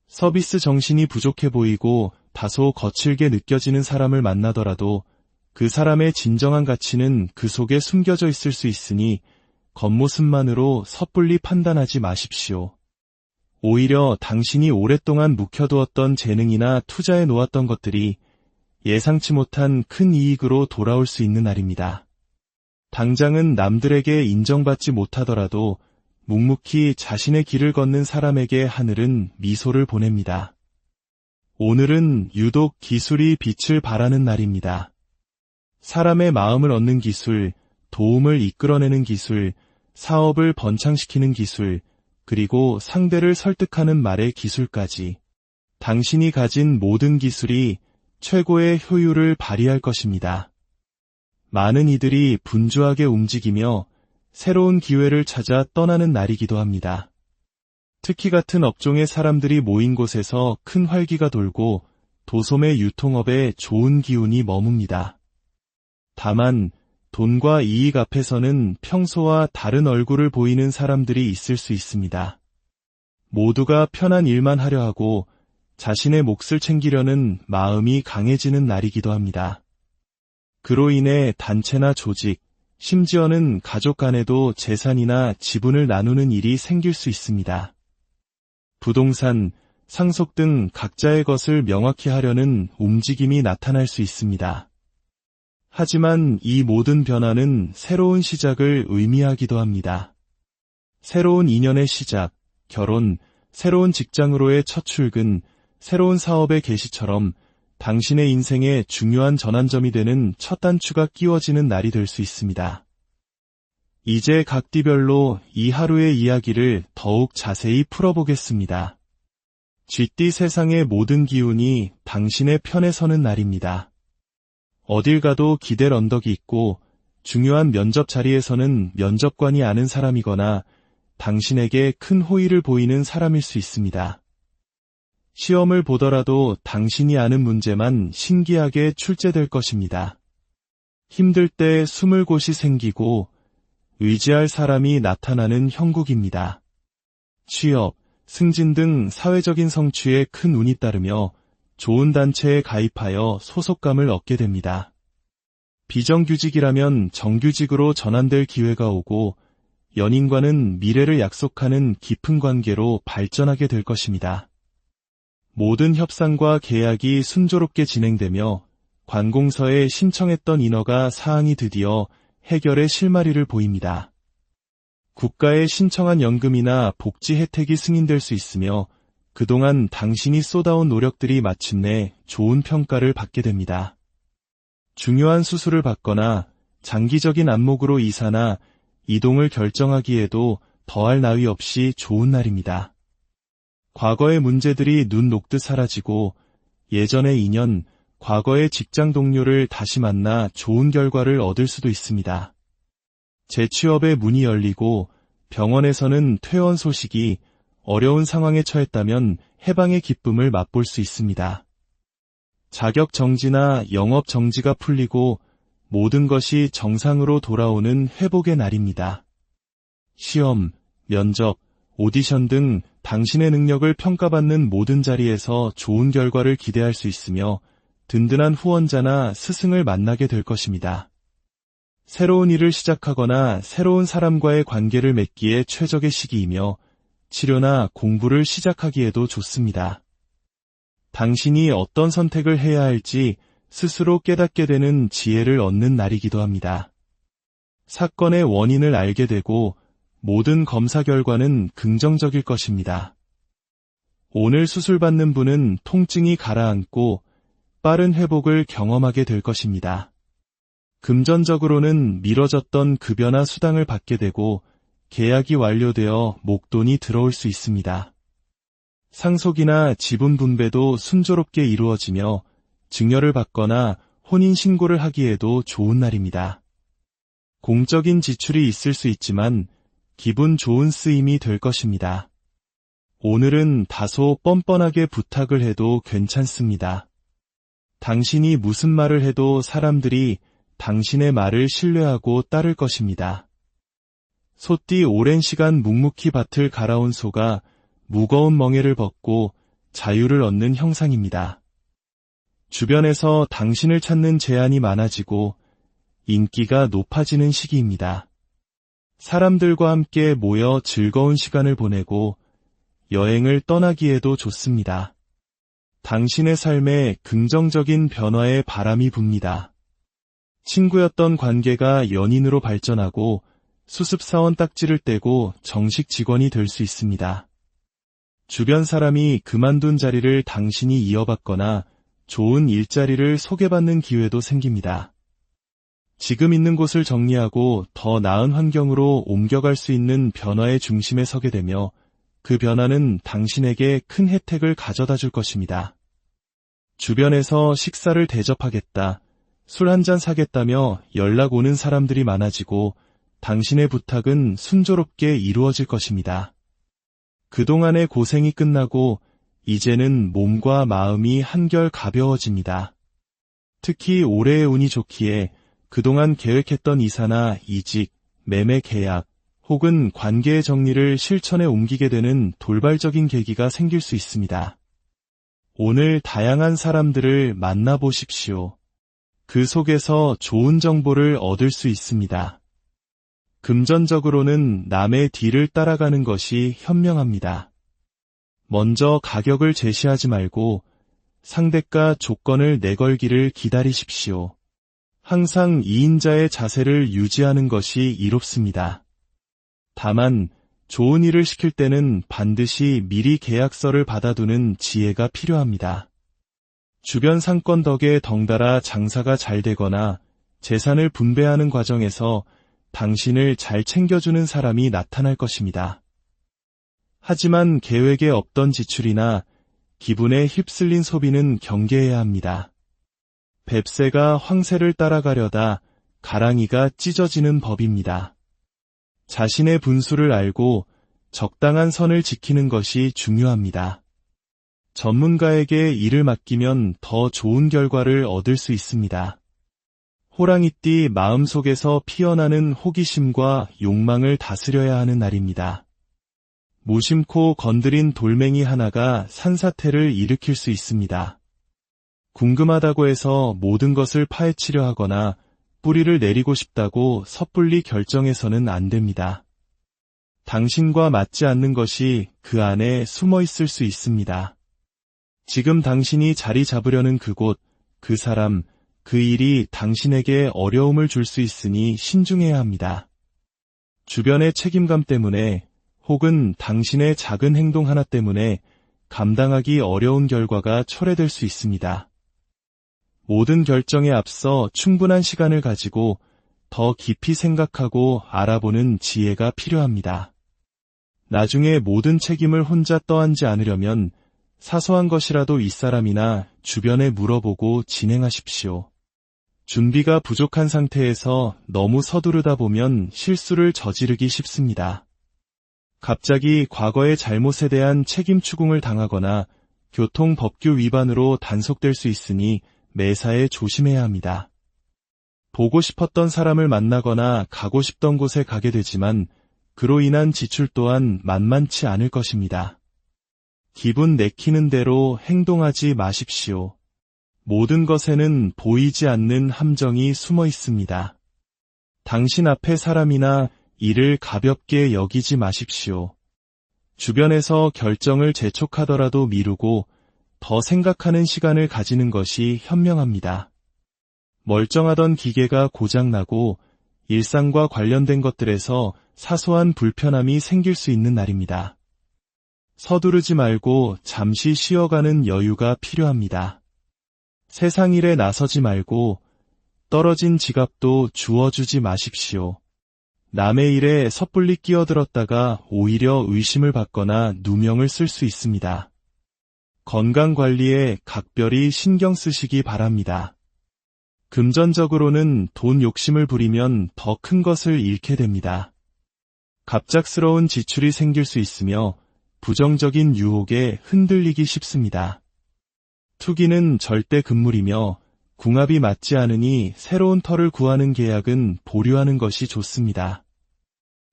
S1: 서비스 정신이 부족해 보이고 다소 거칠게 느껴지는 사람을 만나더라도 그 사람의 진정한 가치는 그 속에 숨겨져 있을 수 있으니 겉모습만으로 섣불리 판단하지 마십시오. 오히려 당신이 오랫동안 묵혀두었던 재능이나 투자해 놓았던 것들이 예상치 못한 큰 이익으로 돌아올 수 있는 날입니다. 당장은 남들에게 인정받지 못하더라도 묵묵히 자신의 길을 걷는 사람에게 하늘은 미소를 보냅니다. 오늘은 유독 기술이 빛을 발하는 날입니다. 사람의 마음을 얻는 기술, 도움을 이끌어내는 기술, 사업을 번창시키는 기술, 그리고 상대를 설득하는 말의 기술까지 당신이 가진 모든 기술이 최고의 효율을 발휘할 것입니다. 많은 이들이 분주하게 움직이며 새로운 기회를 찾아 떠나는 날이기도 합니다. 특히 같은 업종의 사람들이 모인 곳에서 큰 활기가 돌고 도소매 유통업에 좋은 기운이 머뭅니다. 다만 돈과 이익 앞에서는 평소와 다른 얼굴을 보이는 사람들이 있을 수 있습니다. 모두가 편한 일만 하려 하고 자신의 몫을 챙기려는 마음이 강해지는 날이기도 합니다. 그로 인해 단체나 조직, 심지어는 가족 간에도 재산이나 지분을 나누는 일이 생길 수 있습니다. 부동산, 상속 등 각자의 것을 명확히 하려는 움직임이 나타날 수 있습니다. 하지만 이 모든 변화는 새로운 시작을 의미하기도 합니다. 새로운 인연의 시작, 결혼, 새로운 직장으로의 첫 출근, 새로운 사업의 개시처럼 당신의 인생에 중요한 전환점이 되는 첫 단추가 끼워지는 날이 될 수 있습니다. 이제 각 띠별로 이 하루의 이야기를 더욱 자세히 풀어보겠습니다. 쥐띠 세상의 모든 기운이 당신의 편에 서는 날입니다. 어딜 가도 기댈 언덕이 있고 중요한 면접 자리에서는 면접관이 아는 사람이거나 당신에게 큰 호의를 보이는 사람일 수 있습니다. 시험을 보더라도 당신이 아는 문제만 신기하게 출제될 것입니다. 힘들 때 숨을 곳이 생기고 의지할 사람이 나타나는 형국입니다. 취업, 승진 등 사회적인 성취에 큰 운이 따르며 좋은 단체에 가입하여 소속감을 얻게 됩니다. 비정규직이라면 정규직으로 전환될 기회가 오고 연인과는 미래를 약속하는 깊은 관계로 발전하게 될 것입니다. 모든 협상과 계약이 순조롭게 진행되며 관공서에 신청했던 인허가 사항이 드디어 해결의 실마리를 보입니다. 국가에 신청한 연금이나 복지 혜택이 승인될 수 있으며 그동안 당신이 쏟아온 노력들이 마침내 좋은 평가를 받게 됩니다. 중요한 수술을 받거나 장기적인 안목으로 이사나 이동을 결정하기에도 더할 나위 없이 좋은 날입니다. 과거의 문제들이 눈 녹듯 사라지고 예전의 인연, 과거의 직장 동료를 다시 만나 좋은 결과를 얻을 수도 있습니다. 재취업의 문이 열리고 병원에서는 퇴원 소식이 어려운 상황에 처했다면 해방의 기쁨을 맛볼 수 있습니다. 자격 정지나 영업 정지가 풀리고 모든 것이 정상으로 돌아오는 회복의 날입니다. 시험, 면접, 오디션 등 당신의 능력을 평가받는 모든 자리에서 좋은 결과를 기대할 수 있으며 든든한 후원자나 스승을 만나게 될 것입니다. 새로운 일을 시작하거나 새로운 사람과의 관계를 맺기에 최적의 시기이며 치료나 공부를 시작하기에도 좋습니다. 당신이 어떤 선택을 해야 할지 스스로 깨닫게 되는 지혜를 얻는 날이기도 합니다. 사건의 원인을 알게 되고 모든 검사 결과는 긍정적일 것입니다. 오늘 수술받는 분은 통증이 가라앉고 빠른 회복을 경험하게 될 것입니다. 금전적으로는 미뤄졌던 급여나 수당을 받게 되고 계약이 완료되어 목돈이 들어올 수 있습니다. 상속이나 지분 분배도 순조롭게 이루어지며 증여를 받거나 혼인신고를 하기에도 좋은 날입니다. 공적인 지출이 있을 수 있지만 기분 좋은 쓰임이 될 것입니다. 오늘은 다소 뻔뻔하게 부탁을 해도 괜찮습니다. 당신이 무슨 말을 해도 사람들이 당신의 말을 신뢰하고 따를 것입니다. 소띠 오랜 시간 묵묵히 밭을 갈아온 소가 무거운 멍에를 벗고 자유를 얻는 형상입니다. 주변에서 당신을 찾는 제안이 많아지고 인기가 높아지는 시기입니다. 사람들과 함께 모여 즐거운 시간을 보내고 여행을 떠나기에도 좋습니다. 당신의 삶에 긍정적인 변화의 바람이 붑니다. 친구였던 관계가 연인으로 발전하고 수습사원 딱지를 떼고 정식 직원이 될 수 있습니다. 주변 사람이 그만둔 자리를 당신이 이어받거나 좋은 일자리를 소개받는 기회도 생깁니다. 지금 있는 곳을 정리하고 더 나은 환경으로 옮겨갈 수 있는 변화의 중심에 서게 되며 그 변화는 당신에게 큰 혜택을 가져다 줄 것입니다. 주변에서 식사를 대접하겠다, 술 한잔 사겠다며 연락 오는 사람들이 많아지고 당신의 부탁은 순조롭게 이루어질 것입니다. 그동안의 고생이 끝나고 이제는 몸과 마음이 한결 가벼워집니다. 특히 올해의 운이 좋기에 그동안 계획했던 이사나 이직, 매매 계약, 혹은 관계의 정리를 실천에 옮기게 되는 돌발적인 계기가 생길 수 있습니다. 오늘 다양한 사람들을 만나보십시오. 그 속에서 좋은 정보를 얻을 수 있습니다. 금전적으로는 남의 뒤를 따라가는 것이 현명합니다. 먼저 가격을 제시하지 말고 상대가 조건을 내걸기를 기다리십시오. 항상 2인자의 자세를 유지하는 것이 이롭습니다. 다만 좋은 일을 시킬 때는 반드시 미리 계약서를 받아두는 지혜가 필요합니다. 주변 상권 덕에 덩달아 장사가 잘 되거나 재산을 분배하는 과정에서 당신을 잘 챙겨주는 사람이 나타날 것입니다. 하지만 계획에 없던 지출이나 기분에 휩쓸린 소비는 경계해야 합니다. 뱁새가 황새를 따라가려다 가랑이가 찢어지는 법입니다. 자신의 분수를 알고 적당한 선을 지키는 것이 중요합니다. 전문가에게 일을 맡기면 더 좋은 결과를 얻을 수 있습니다. 호랑이띠 마음속에서 피어나는 호기심과 욕망을 다스려야 하는 날입니다. 무심코 건드린 돌멩이 하나가 산사태를 일으킬 수 있습니다. 궁금하다고 해서 모든 것을 파헤치려 하거나 뿌리를 내리고 싶다고 섣불리 결정해서는 안 됩니다. 당신과 맞지 않는 것이 그 안에 숨어 있을 수 있습니다. 지금 당신이 자리 잡으려는 그곳, 그 사람, 그 일이 당신에게 어려움을 줄 수 있으니 신중해야 합니다. 주변의 책임감 때문에 혹은 당신의 작은 행동 하나 때문에 감당하기 어려운 결과가 초래될 수 있습니다. 모든 결정에 앞서 충분한 시간을 가지고 더 깊이 생각하고 알아보는 지혜가 필요합니다. 나중에 모든 책임을 혼자 떠안지 않으려면 사소한 것이라도 윗사람이나 주변에 물어보고 진행하십시오. 준비가 부족한 상태에서 너무 서두르다 보면 실수를 저지르기 쉽습니다. 갑자기 과거의 잘못에 대한 책임 추궁을 당하거나 교통법규 위반으로 단속될 수 있으니 매사에 조심해야 합니다. 보고 싶었던 사람을 만나거나 가고 싶던 곳에 가게 되지만 그로 인한 지출 또한 만만치 않을 것입니다. 기분 내키는 대로 행동하지 마십시오. 모든 것에는 보이지 않는 함정이 숨어 있습니다. 당신 앞의 사람이나 일을 가볍게 여기지 마십시오. 주변에서 결정을 재촉하더라도 미루고 더 생각하는 시간을 가지는 것이 현명합니다. 멀쩡하던 기계가 고장나고 일상과 관련된 것들에서 사소한 불편함이 생길 수 있는 날입니다. 서두르지 말고 잠시 쉬어가는 여유가 필요합니다. 세상 일에 나서지 말고 떨어진 지갑도 주워주지 마십시오. 남의 일에 섣불리 끼어들었다가 오히려 의심을 받거나 누명을 쓸 수 있습니다. 건강관리에 각별히 신경 쓰시기 바랍니다. 금전적으로는 돈 욕심을 부리면 더 큰 것을 잃게 됩니다. 갑작스러운 지출이 생길 수 있으며 부정적인 유혹에 흔들리기 쉽습니다. 투기는 절대 금물이며 궁합이 맞지 않으니 새로운 터를 구하는 계약은 보류하는 것이 좋습니다.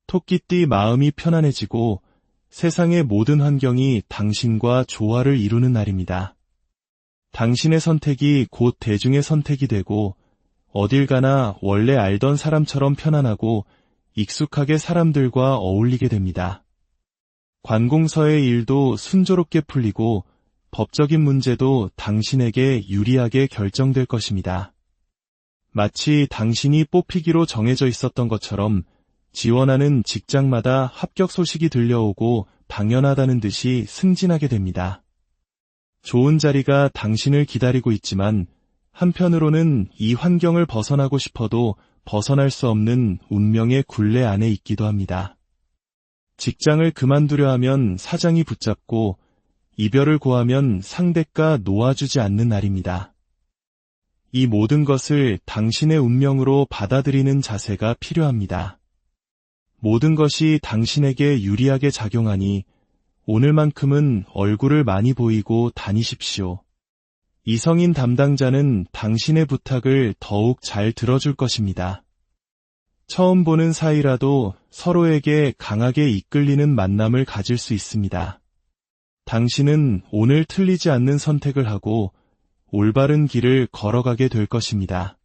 S1: 토끼띠 마음이 편안해지고 세상의 모든 환경이 당신과 조화를 이루는 날입니다. 당신의 선택이 곧 대중의 선택이 되고 어딜 가나 원래 알던 사람처럼 편안하고 익숙하게 사람들과 어울리게 됩니다. 관공서의 일도 순조롭게 풀리고 법적인 문제도 당신에게 유리하게 결정될 것입니다. 마치 당신이 뽑히기로 정해져 있었던 것처럼 지원하는 직장마다 합격 소식이 들려오고 당연하다는 듯이 승진하게 됩니다. 좋은 자리가 당신을 기다리고 있지만 한편으로는 이 환경을 벗어나고 싶어도 벗어날 수 없는 운명의 굴레 안에 있기도 합니다. 직장을 그만두려 하면 사장이 붙잡고 이별을 고하면 상대가 놓아주지 않는 날입니다. 이 모든 것을 당신의 운명으로 받아들이는 자세가 필요합니다. 모든 것이 당신에게 유리하게 작용하니 오늘만큼은 얼굴을 많이 보이고 다니십시오. 이성인 담당자는 당신의 부탁을 더욱 잘 들어줄 것입니다. 처음 보는 사이라도 서로에게 강하게 이끌리는 만남을 가질 수 있습니다. 당신은 오늘 틀리지 않는 선택을 하고 올바른 길을 걸어가게 될 것입니다.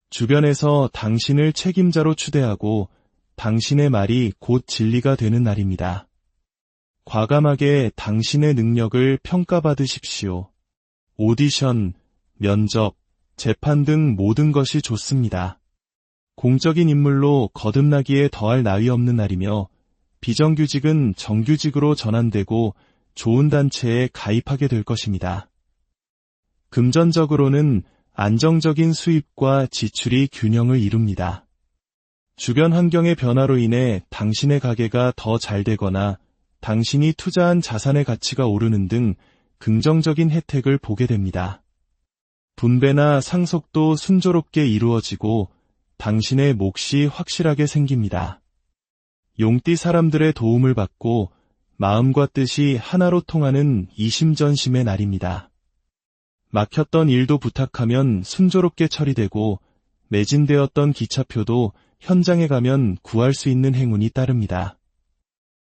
S1: 주변에서 당신을 책임자로 추대하고 당신의 말이 곧 진리가 되는 날입니다. 과감하게 당신의 능력을 평가받으십시오. 오디션, 면접, 재판 등 모든 것이 좋습니다. 공적인 인물로 거듭나기에 더할 나위 없는 날이며 비정규직은 정규직으로 전환되고 좋은 단체에 가입하게 될 것입니다. 금전적으로는 안정적인 수입과 지출이 균형을 이룹니다. 주변 환경의 변화로 인해 당신의 가게가 더 잘 되거나 당신이 투자한 자산의 가치가 오르는 등 긍정적인 혜택을 보게 됩니다. 분배나 상속도 순조롭게 이루어지고 당신의 몫이 확실하게 생깁니다. 용띠 사람들의 도움을 받고 마음과 뜻이 하나로 통하는 이심전심의 날입니다. 막혔던 일도 부탁하면 순조롭게 처리되고 매진되었던 기차표도 현장에 가면 구할 수 있는 행운이 따릅니다.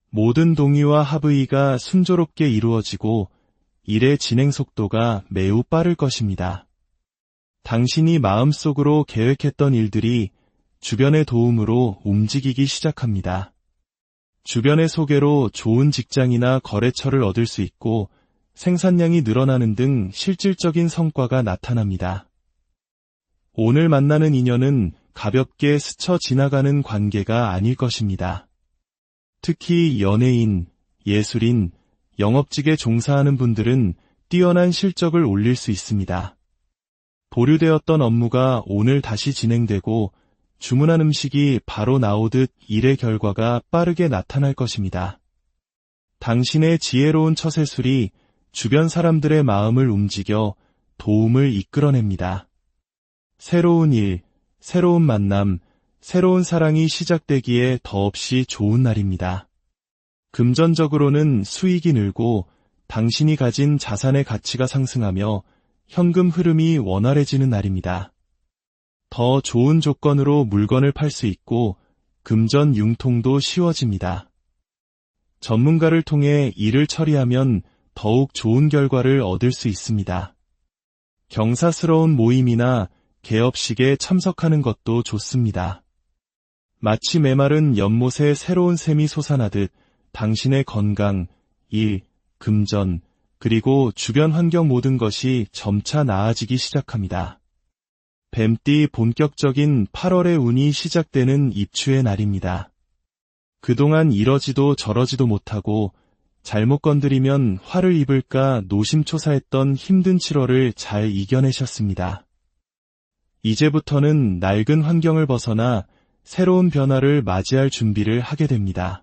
S1: 모든 동의와 합의가 순조롭게 이루어지고 일의 진행 속도가 매우 빠를 것입니다. 당신이 마음속으로 계획했던 일들이 주변의 도움으로 움직이기 시작합니다. 주변의 소개로 좋은 직장이나 거래처를 얻을 수 있고 생산량이 늘어나는 등 실질적인 성과가 나타납니다. 오늘 만나는 인연은 가볍게 스쳐 지나가는 관계가 아닐 것입니다. 특히 연예인, 예술인, 영업직에 종사하는 분들은 뛰어난 실적을 올릴 수 있습니다. 보류되었던 업무가 오늘 다시 진행되고 주문한 음식이 바로 나오듯 일의 결과가 빠르게 나타날 것입니다. 당신의 지혜로운 처세술이 주변 사람들의 마음을 움직여 도움을 이끌어냅니다. 새로운 일, 새로운 만남, 새로운 사랑이 시작되기에 더없이 좋은 날입니다. 금전적으로는 수익이 늘고 당신이 가진 자산의 가치가 상승하며 현금 흐름이 원활해지는 날입니다. 더 좋은 조건으로 물건을 팔 수 있고 금전 융통도 쉬워집니다. 전문가를 통해 일을 처리하면 더욱 좋은 결과를 얻을 수 있습니다. 경사스러운 모임이나 개업식에 참석하는 것도 좋습니다. 마치 메마른 연못에 새로운 샘이 솟아나듯 당신의 건강, 일, 금전, 그리고 주변 환경 모든 것이 점차 나아지기 시작합니다. 뱀띠 본격적인 8월의 운이 시작되는 입추의 날입니다. 그동안 이러지도 저러지도 못하고 잘못 건드리면 화를 입을까 노심초사했던 힘든 7월을 잘 이겨내셨습니다. 이제부터는 낡은 환경을 벗어나 새로운 변화를 맞이할 준비를 하게 됩니다.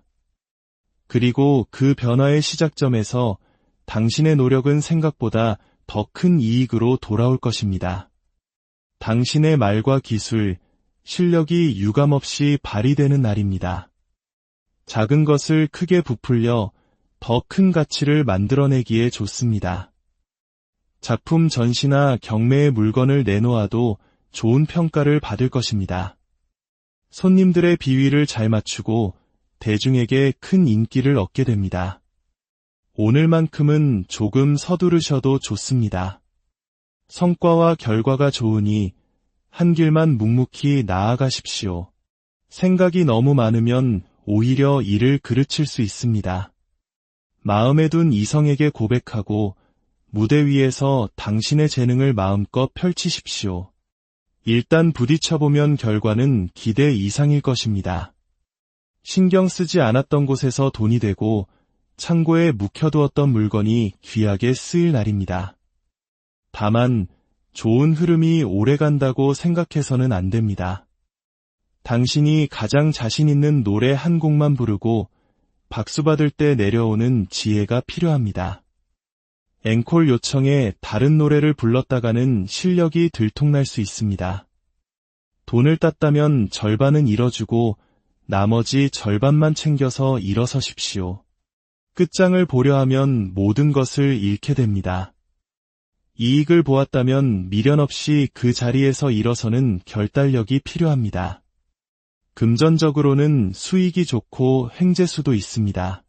S1: 그리고 그 변화의 시작점에서 당신의 노력은 생각보다 더 큰 이익으로 돌아올 것입니다. 당신의 말과 기술, 실력이 유감없이 발휘되는 날입니다. 작은 것을 크게 부풀려 더 큰 가치를 만들어내기에 좋습니다. 작품 전시나 경매의 물건을 내놓아도 좋은 평가를 받을 것입니다. 손님들의 비위를 잘 맞추고 대중에게 큰 인기를 얻게 됩니다. 오늘만큼은 조금 서두르셔도 좋습니다. 성과와 결과가 좋으니 한 길만 묵묵히 나아가십시오. 생각이 너무 많으면 오히려 일을 그르칠 수 있습니다. 마음에 둔 이성에게 고백하고 무대 위에서 당신의 재능을 마음껏 펼치십시오. 일단 부딪혀보면 결과는 기대 이상일 것입니다. 신경 쓰지 않았던 곳에서 돈이 되고 창고에 묵혀두었던 물건이 귀하게 쓰일 날입니다. 다만 좋은 흐름이 오래간다고 생각해서는 안 됩니다. 당신이 가장 자신 있는 노래 한 곡만 부르고 박수 받을 때 내려오는 지혜가 필요합니다. 앵콜 요청에 다른 노래를 불렀다가는 실력이 들통날 수 있습니다. 돈을 땄다면 절반은 잃어주고 나머지 절반만 챙겨서 일어서십시오. 끝장을 보려 하면 모든 것을 잃게 됩니다. 이익을 보았다면 미련 없이 그 자리에서 일어서는 결단력이 필요합니다. 금전적으로는 수익이 좋고 횡재수도 있습니다.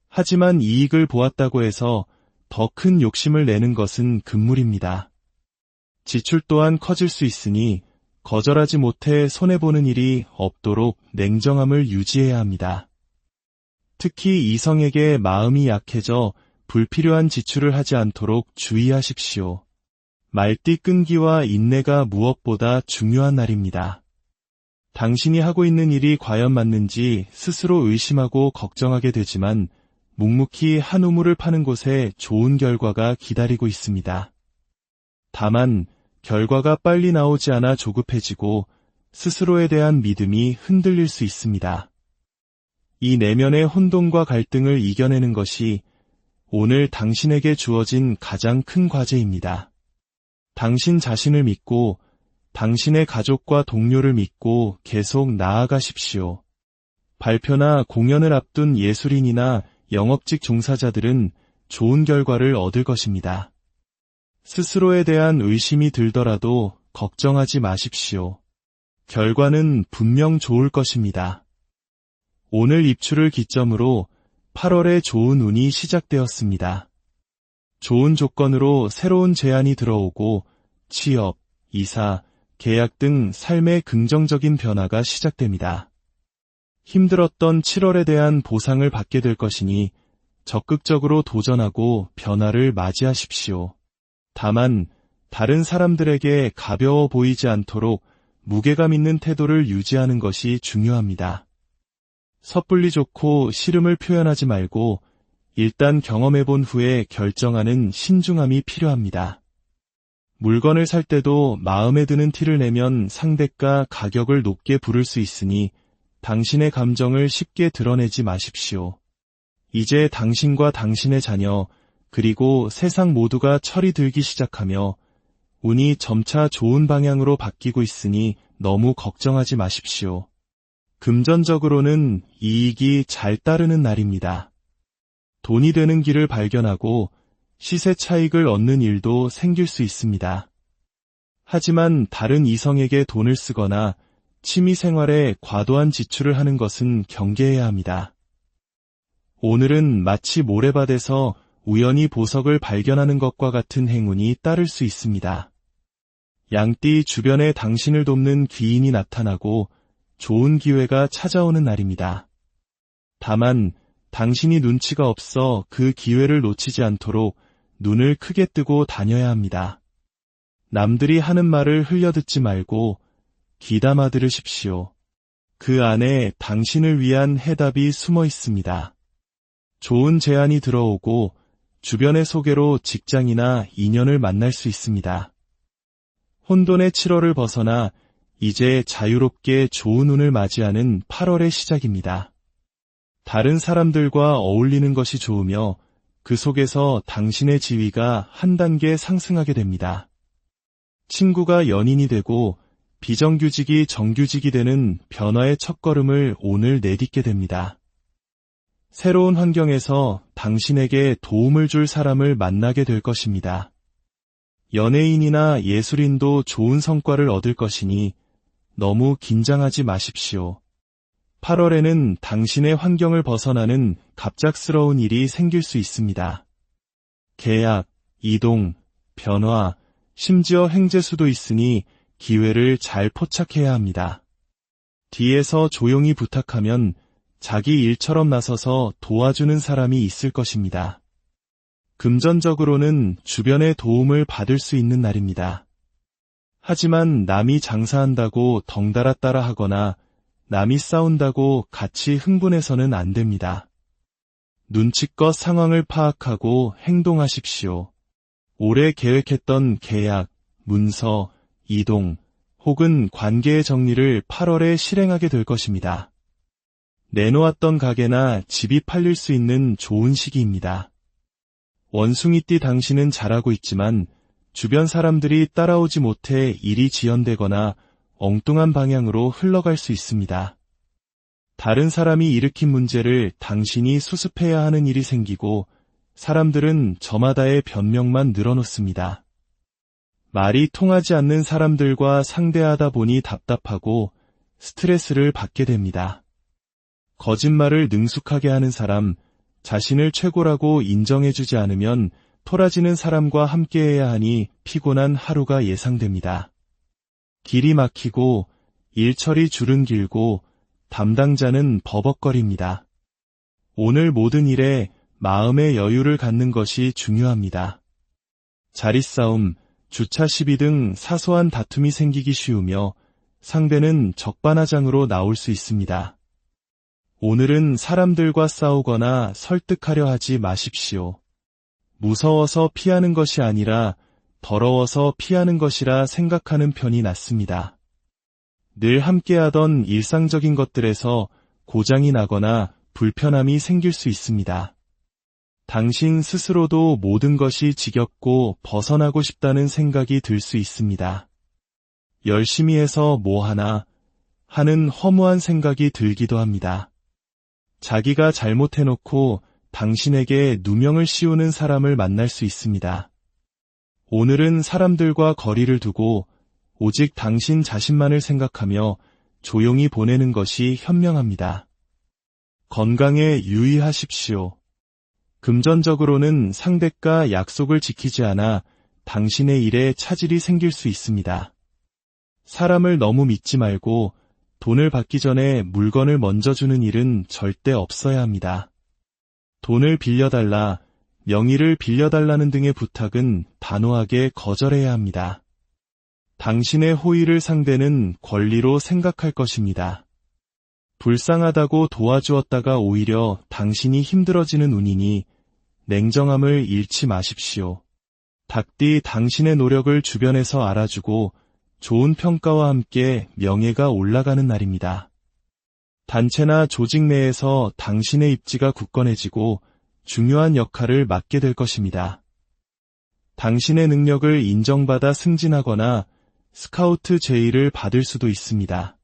S1: 하지만 이익을 보았다고 해서 더 큰 욕심을 내는 것은 금물입니다. 지출 또한 커질 수 있으니 거절하지 못해 손해보는 일이 없도록 냉정함을 유지해야 합니다. 특히 이성에게 마음이 약해져 불필요한 지출을 하지 않도록 주의하십시오. 말띠 끈기와 인내가 무엇보다 중요한 날입니다. 당신이 하고 있는 일이 과연 맞는지 스스로 의심하고 걱정하게 되지만 묵묵히 한 우물을 파는 곳에 좋은 결과가 기다리고 있습니다. 다만 결과가 빨리 나오지 않아 조급해지고 스스로에 대한 믿음이 흔들릴 수 있습니다. 이 내면의 혼돈과 갈등을 이겨내는 것이 오늘 당신에게 주어진 가장 큰 과제입니다. 당신 자신을 믿고 당신의 가족과 동료를 믿고 계속 나아가십시오. 발표나 공연을 앞둔 예술인이나 영업직 종사자들은 좋은 결과를 얻을 것입니다. 스스로에 대한 의심이 들더라도 걱정하지 마십시오. 결과는 분명 좋을 것입니다. 오늘 입추를 기점으로 8월에 좋은 운이 시작되었습니다. 좋은 조건으로 새로운 제안이 들어오고 취업, 이사, 계약 등 삶의 긍정적인 변화가 시작됩니다. 힘들었던 7월에 대한 보상을 받게 될 것이니 적극적으로 도전하고 변화를 맞이하십시오. 다만 다른 사람들에게 가벼워 보이지 않도록 무게감 있는 태도를 유지하는 것이 중요합니다. 섣불리 좋고 싫음을 표현하지 말고 일단 경험해본 후에 결정하는 신중함이 필요합니다. 물건을 살 때도 마음에 드는 티를 내면 상대가 가격을 높게 부를 수 있으니 당신의 감정을 쉽게 드러내지 마십시오. 이제 당신과 당신의 자녀, 그리고 세상 모두가 철이 들기 시작하며 운이 점차 좋은 방향으로 바뀌고 있으니 너무 걱정하지 마십시오. 금전적으로는 이익이 잘 따르는 날입니다. 돈이 되는 길을 발견하고 시세 차익을 얻는 일도 생길 수 있습니다. 하지만 다른 이성에게 돈을 쓰거나 취미 생활에 과도한 지출을 하는 것은 경계해야 합니다. 오늘은 마치 모래밭에서 우연히 보석을 발견하는 것과 같은 행운이 따를 수 있습니다. 양띠 주변에 당신을 돕는 귀인이 나타나고 좋은 기회가 찾아오는 날입니다. 다만 당신이 눈치가 없어 그 기회를 놓치지 않도록 눈을 크게 뜨고 다녀야 합니다. 남들이 하는 말을 흘려듣지 말고 귀담아 들으십시오. 그 안에 당신을 위한 해답이 숨어 있습니다. 좋은 제안이 들어오고 주변의 소개로 직장이나 인연을 만날 수 있습니다. 혼돈의 7월을 벗어나 이제 자유롭게 좋은 운을 맞이하는 8월의 시작입니다. 다른 사람들과 어울리는 것이 좋으며 그 속에서 당신의 지위가 한 단계 상승하게 됩니다. 친구가 연인이 되고 비정규직이 정규직이 되는 변화의 첫걸음을 오늘 내딛게 됩니다. 새로운 환경에서 당신에게 도움을 줄 사람을 만나게 될 것입니다. 연예인이나 예술인도 좋은 성과를 얻을 것이니 너무 긴장하지 마십시오. 8월에는 당신의 환경을 벗어나는 갑작스러운 일이 생길 수 있습니다. 계약, 이동, 변화, 심지어 행재수도 있으니 기회를 잘 포착해야 합니다. 뒤에서 조용히 부탁하면 자기 일처럼 나서서 도와주는 사람이 있을 것입니다. 금전적으로는 주변의 도움을 받을 수 있는 날입니다. 하지만 남이 장사한다고 덩달아 따라하거나 남이 싸운다고 같이 흥분해서는 안 됩니다. 눈치껏 상황을 파악하고 행동하십시오. 올해 계획했던 계약, 문서, 이동 혹은 관계의 정리를 8월에 실행하게 될 것입니다. 내놓았던 가게나 집이 팔릴 수 있는 좋은 시기입니다. 원숭이띠 당신은 잘하고 있지만 주변 사람들이 따라오지 못해 일이 지연되거나 엉뚱한 방향으로 흘러갈 수 있습니다. 다른 사람이 일으킨 문제를 당신이 수습해야 하는 일이 생기고 사람들은 저마다의 변명만 늘어놓습니다. 말이 통하지 않는 사람들과 상대하다 보니 답답하고 스트레스를 받게 됩니다. 거짓말을 능숙하게 하는 사람, 자신을 최고라고 인정해주지 않으면 토라지는 사람과 함께해야 하니 피곤한 하루가 예상됩니다. 길이 막히고 일처리 줄은 길고 담당자는 버벅거립니다. 오늘 모든 일에 마음의 여유를 갖는 것이 중요합니다. 자리싸움, 주차 시비 등 사소한 다툼이 생기기 쉬우며 상대는 적반하장으로 나올 수 있습니다. 오늘은 사람들과 싸우거나 설득하려 하지 마십시오. 무서워서 피하는 것이 아니라 더러워서 피하는 것이라 생각하는 편이 낫습니다. 늘 함께하던 일상적인 것들에서 고장이 나거나 불편함이 생길 수 있습니다. 당신 스스로도 모든 것이 지겹고 벗어나고 싶다는 생각이 들 수 있습니다. 열심히 해서 뭐 하나 하는 허무한 생각이 들기도 합니다. 자기가 잘못해놓고 당신에게 누명을 씌우는 사람을 만날 수 있습니다. 오늘은 사람들과 거리를 두고 오직 당신 자신만을 생각하며 조용히 보내는 것이 현명합니다. 건강에 유의하십시오. 금전적으로는 상대가 약속을 지키지 않아 당신의 일에 차질이 생길 수 있습니다. 사람을 너무 믿지 말고 돈을 받기 전에 물건을 먼저 주는 일은 절대 없어야 합니다. 돈을 빌려달라, 명의를 빌려달라는 등의 부탁은 단호하게 거절해야 합니다. 당신의 호의를 상대는 권리로 생각할 것입니다. 불쌍하다고 도와주었다가 오히려 당신이 힘들어지는 운이니 냉정함을 잃지 마십시오. 닭띠 당신의 노력을 주변에서 알아주고 좋은 평가와 함께 명예가 올라가는 날입니다. 단체나 조직 내에서 당신의 입지가 굳건해지고 중요한 역할을 맡게 될 것입니다. 당신의 능력을 인정받아 승진하거나 스카우트 제의를 받을 수도 있습니다.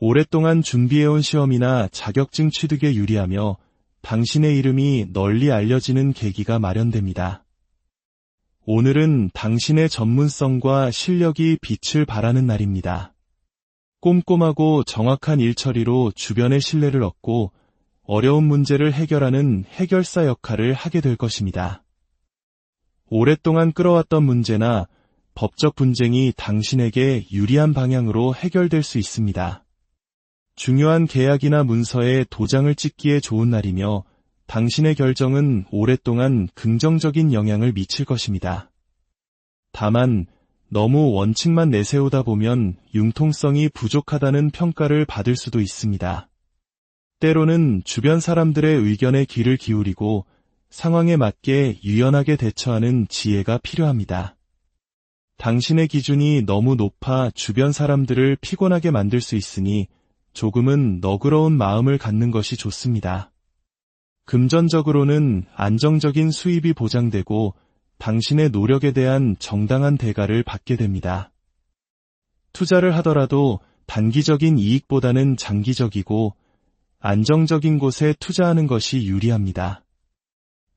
S1: 오랫동안 준비해온 시험이나 자격증 취득에 유리하며 당신의 이름이 널리 알려지는 계기가 마련됩니다. 오늘은 당신의 전문성과 실력이 빛을 발하는 날입니다. 꼼꼼하고 정확한 일처리로 주변의 신뢰를 얻고 어려운 문제를 해결하는 해결사 역할을 하게 될 것입니다. 오랫동안 끌어왔던 문제나 법적 분쟁이 당신에게 유리한 방향으로 해결될 수 있습니다. 중요한 계약이나 문서에 도장을 찍기에 좋은 날이며 당신의 결정은 오랫동안 긍정적인 영향을 미칠 것입니다. 다만 너무 원칙만 내세우다 보면 융통성이 부족하다는 평가를 받을 수도 있습니다. 때로는 주변 사람들의 의견에 귀를 기울이고 상황에 맞게 유연하게 대처하는 지혜가 필요합니다. 당신의 기준이 너무 높아 주변 사람들을 피곤하게 만들 수 있으니 조금은 너그러운 마음을 갖는 것이 좋습니다. 금전적으로는 안정적인 수입이 보장되고 당신의 노력에 대한 정당한 대가를 받게 됩니다. 투자를 하더라도 단기적인 이익보다는 장기적이고 안정적인 곳에 투자하는 것이 유리합니다.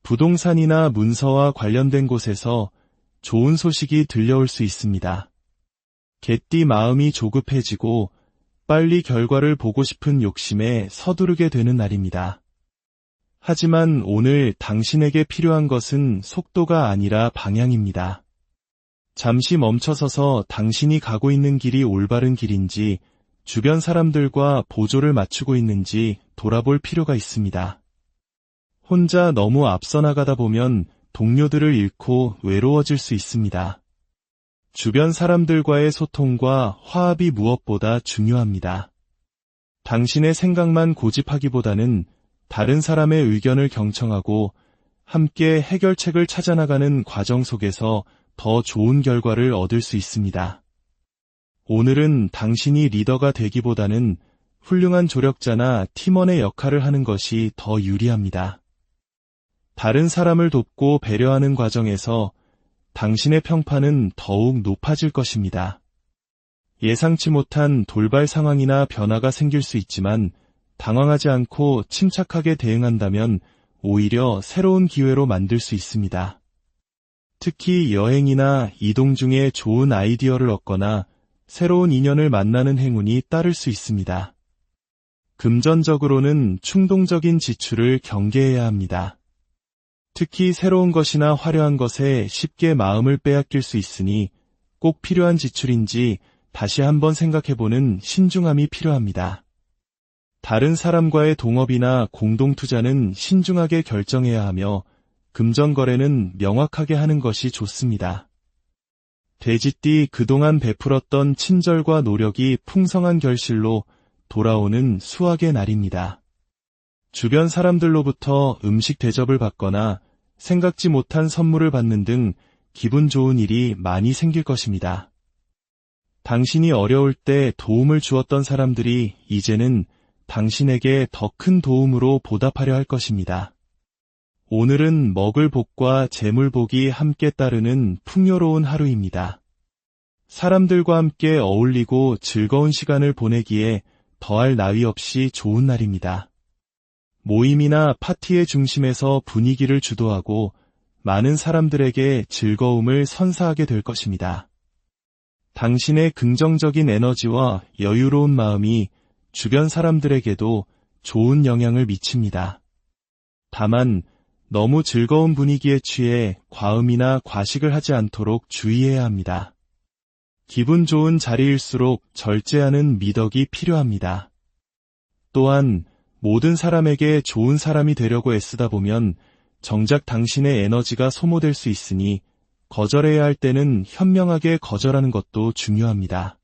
S1: 부동산이나 문서와 관련된 곳에서 좋은 소식이 들려올 수 있습니다. 개띠 마음이 조급해지고 빨리 결과를 보고 싶은 욕심에 서두르게 되는 날입니다. 하지만 오늘 당신에게 필요한 것은 속도가 아니라 방향입니다. 잠시 멈춰서서 당신이 가고 있는 길이 올바른 길인지 주변 사람들과 보조를 맞추고 있는지 돌아볼 필요가 있습니다. 혼자 너무 앞서 나가다 보면 동료들을 잃고 외로워질 수 있습니다. 주변 사람들과의 소통과 화합이 무엇보다 중요합니다. 당신의 생각만 고집하기보다는 다른 사람의 의견을 경청하고 함께 해결책을 찾아나가는 과정 속에서 더 좋은 결과를 얻을 수 있습니다. 오늘은 당신이 리더가 되기보다는 훌륭한 조력자나 팀원의 역할을 하는 것이 더 유리합니다. 다른 사람을 돕고 배려하는 과정에서 당신의 평판은 더욱 높아질 것입니다. 예상치 못한 돌발 상황이나 변화가 생길 수 있지만 당황하지 않고 침착하게 대응한다면 오히려 새로운 기회로 만들 수 있습니다. 특히 여행이나 이동 중에 좋은 아이디어를 얻거나 새로운 인연을 만나는 행운이 따를 수 있습니다. 금전적으로는 충동적인 지출을 경계해야 합니다. 특히 새로운 것이나 화려한 것에 쉽게 마음을 빼앗길 수 있으니 꼭 필요한 지출인지 다시 한번 생각해보는 신중함이 필요합니다. 다른 사람과의 동업이나 공동투자는 신중하게 결정해야 하며 금전거래는 명확하게 하는 것이 좋습니다. 돼지띠 그동안 베풀었던 친절과 노력이 풍성한 결실로 돌아오는 수확의 날입니다. 주변 사람들로부터 음식 대접을 받거나 생각지 못한 선물을 받는 등 기분 좋은 일이 많이 생길 것입니다. 당신이 어려울 때 도움을 주었던 사람들이 이제는 당신에게 더 큰 도움으로 보답하려 할 것입니다. 오늘은 먹을 복과 재물 복이 함께 따르는 풍요로운 하루입니다. 사람들과 함께 어울리고 즐거운 시간을 보내기에 더할 나위 없이 좋은 날입니다. 모임이나 파티의 중심에서 분위기를 주도하고 많은 사람들에게 즐거움을 선사하게 될 것입니다. 당신의 긍정적인 에너지와 여유로운 마음이 주변 사람들에게도 좋은 영향을 미칩니다. 다만 너무 즐거운 분위기에 취해 과음이나 과식을 하지 않도록 주의해야 합니다. 기분 좋은 자리일수록 절제하는 미덕이 필요합니다. 또한 모든 사람에게 좋은 사람이 되려고 애쓰다 보면 정작 당신의 에너지가 소모될 수 있으니 거절해야 할 때는 현명하게 거절하는 것도 중요합니다.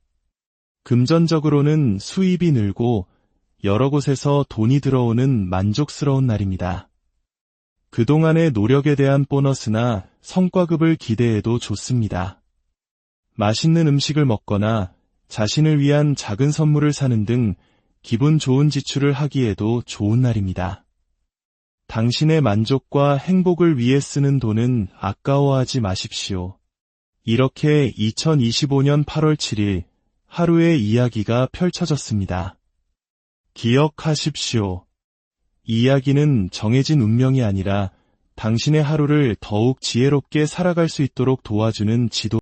S1: 금전적으로는 수입이 늘고 여러 곳에서 돈이 들어오는 만족스러운 날입니다. 그동안의 노력에 대한 보너스나 성과급을 기대해도 좋습니다. 맛있는 음식을 먹거나 자신을 위한 작은 선물을 사는 등 기분 좋은 지출을 하기에도 좋은 날입니다. 당신의 만족과 행복을 위해 쓰는 돈은 아까워하지 마십시오. 이렇게 2025년 8월 7일 하루의 이야기가 펼쳐졌습니다. 기억하십시오. 이야기는 정해진 운명이 아니라 당신의 하루를 더욱 지혜롭게 살아갈 수 있도록 도와주는 지도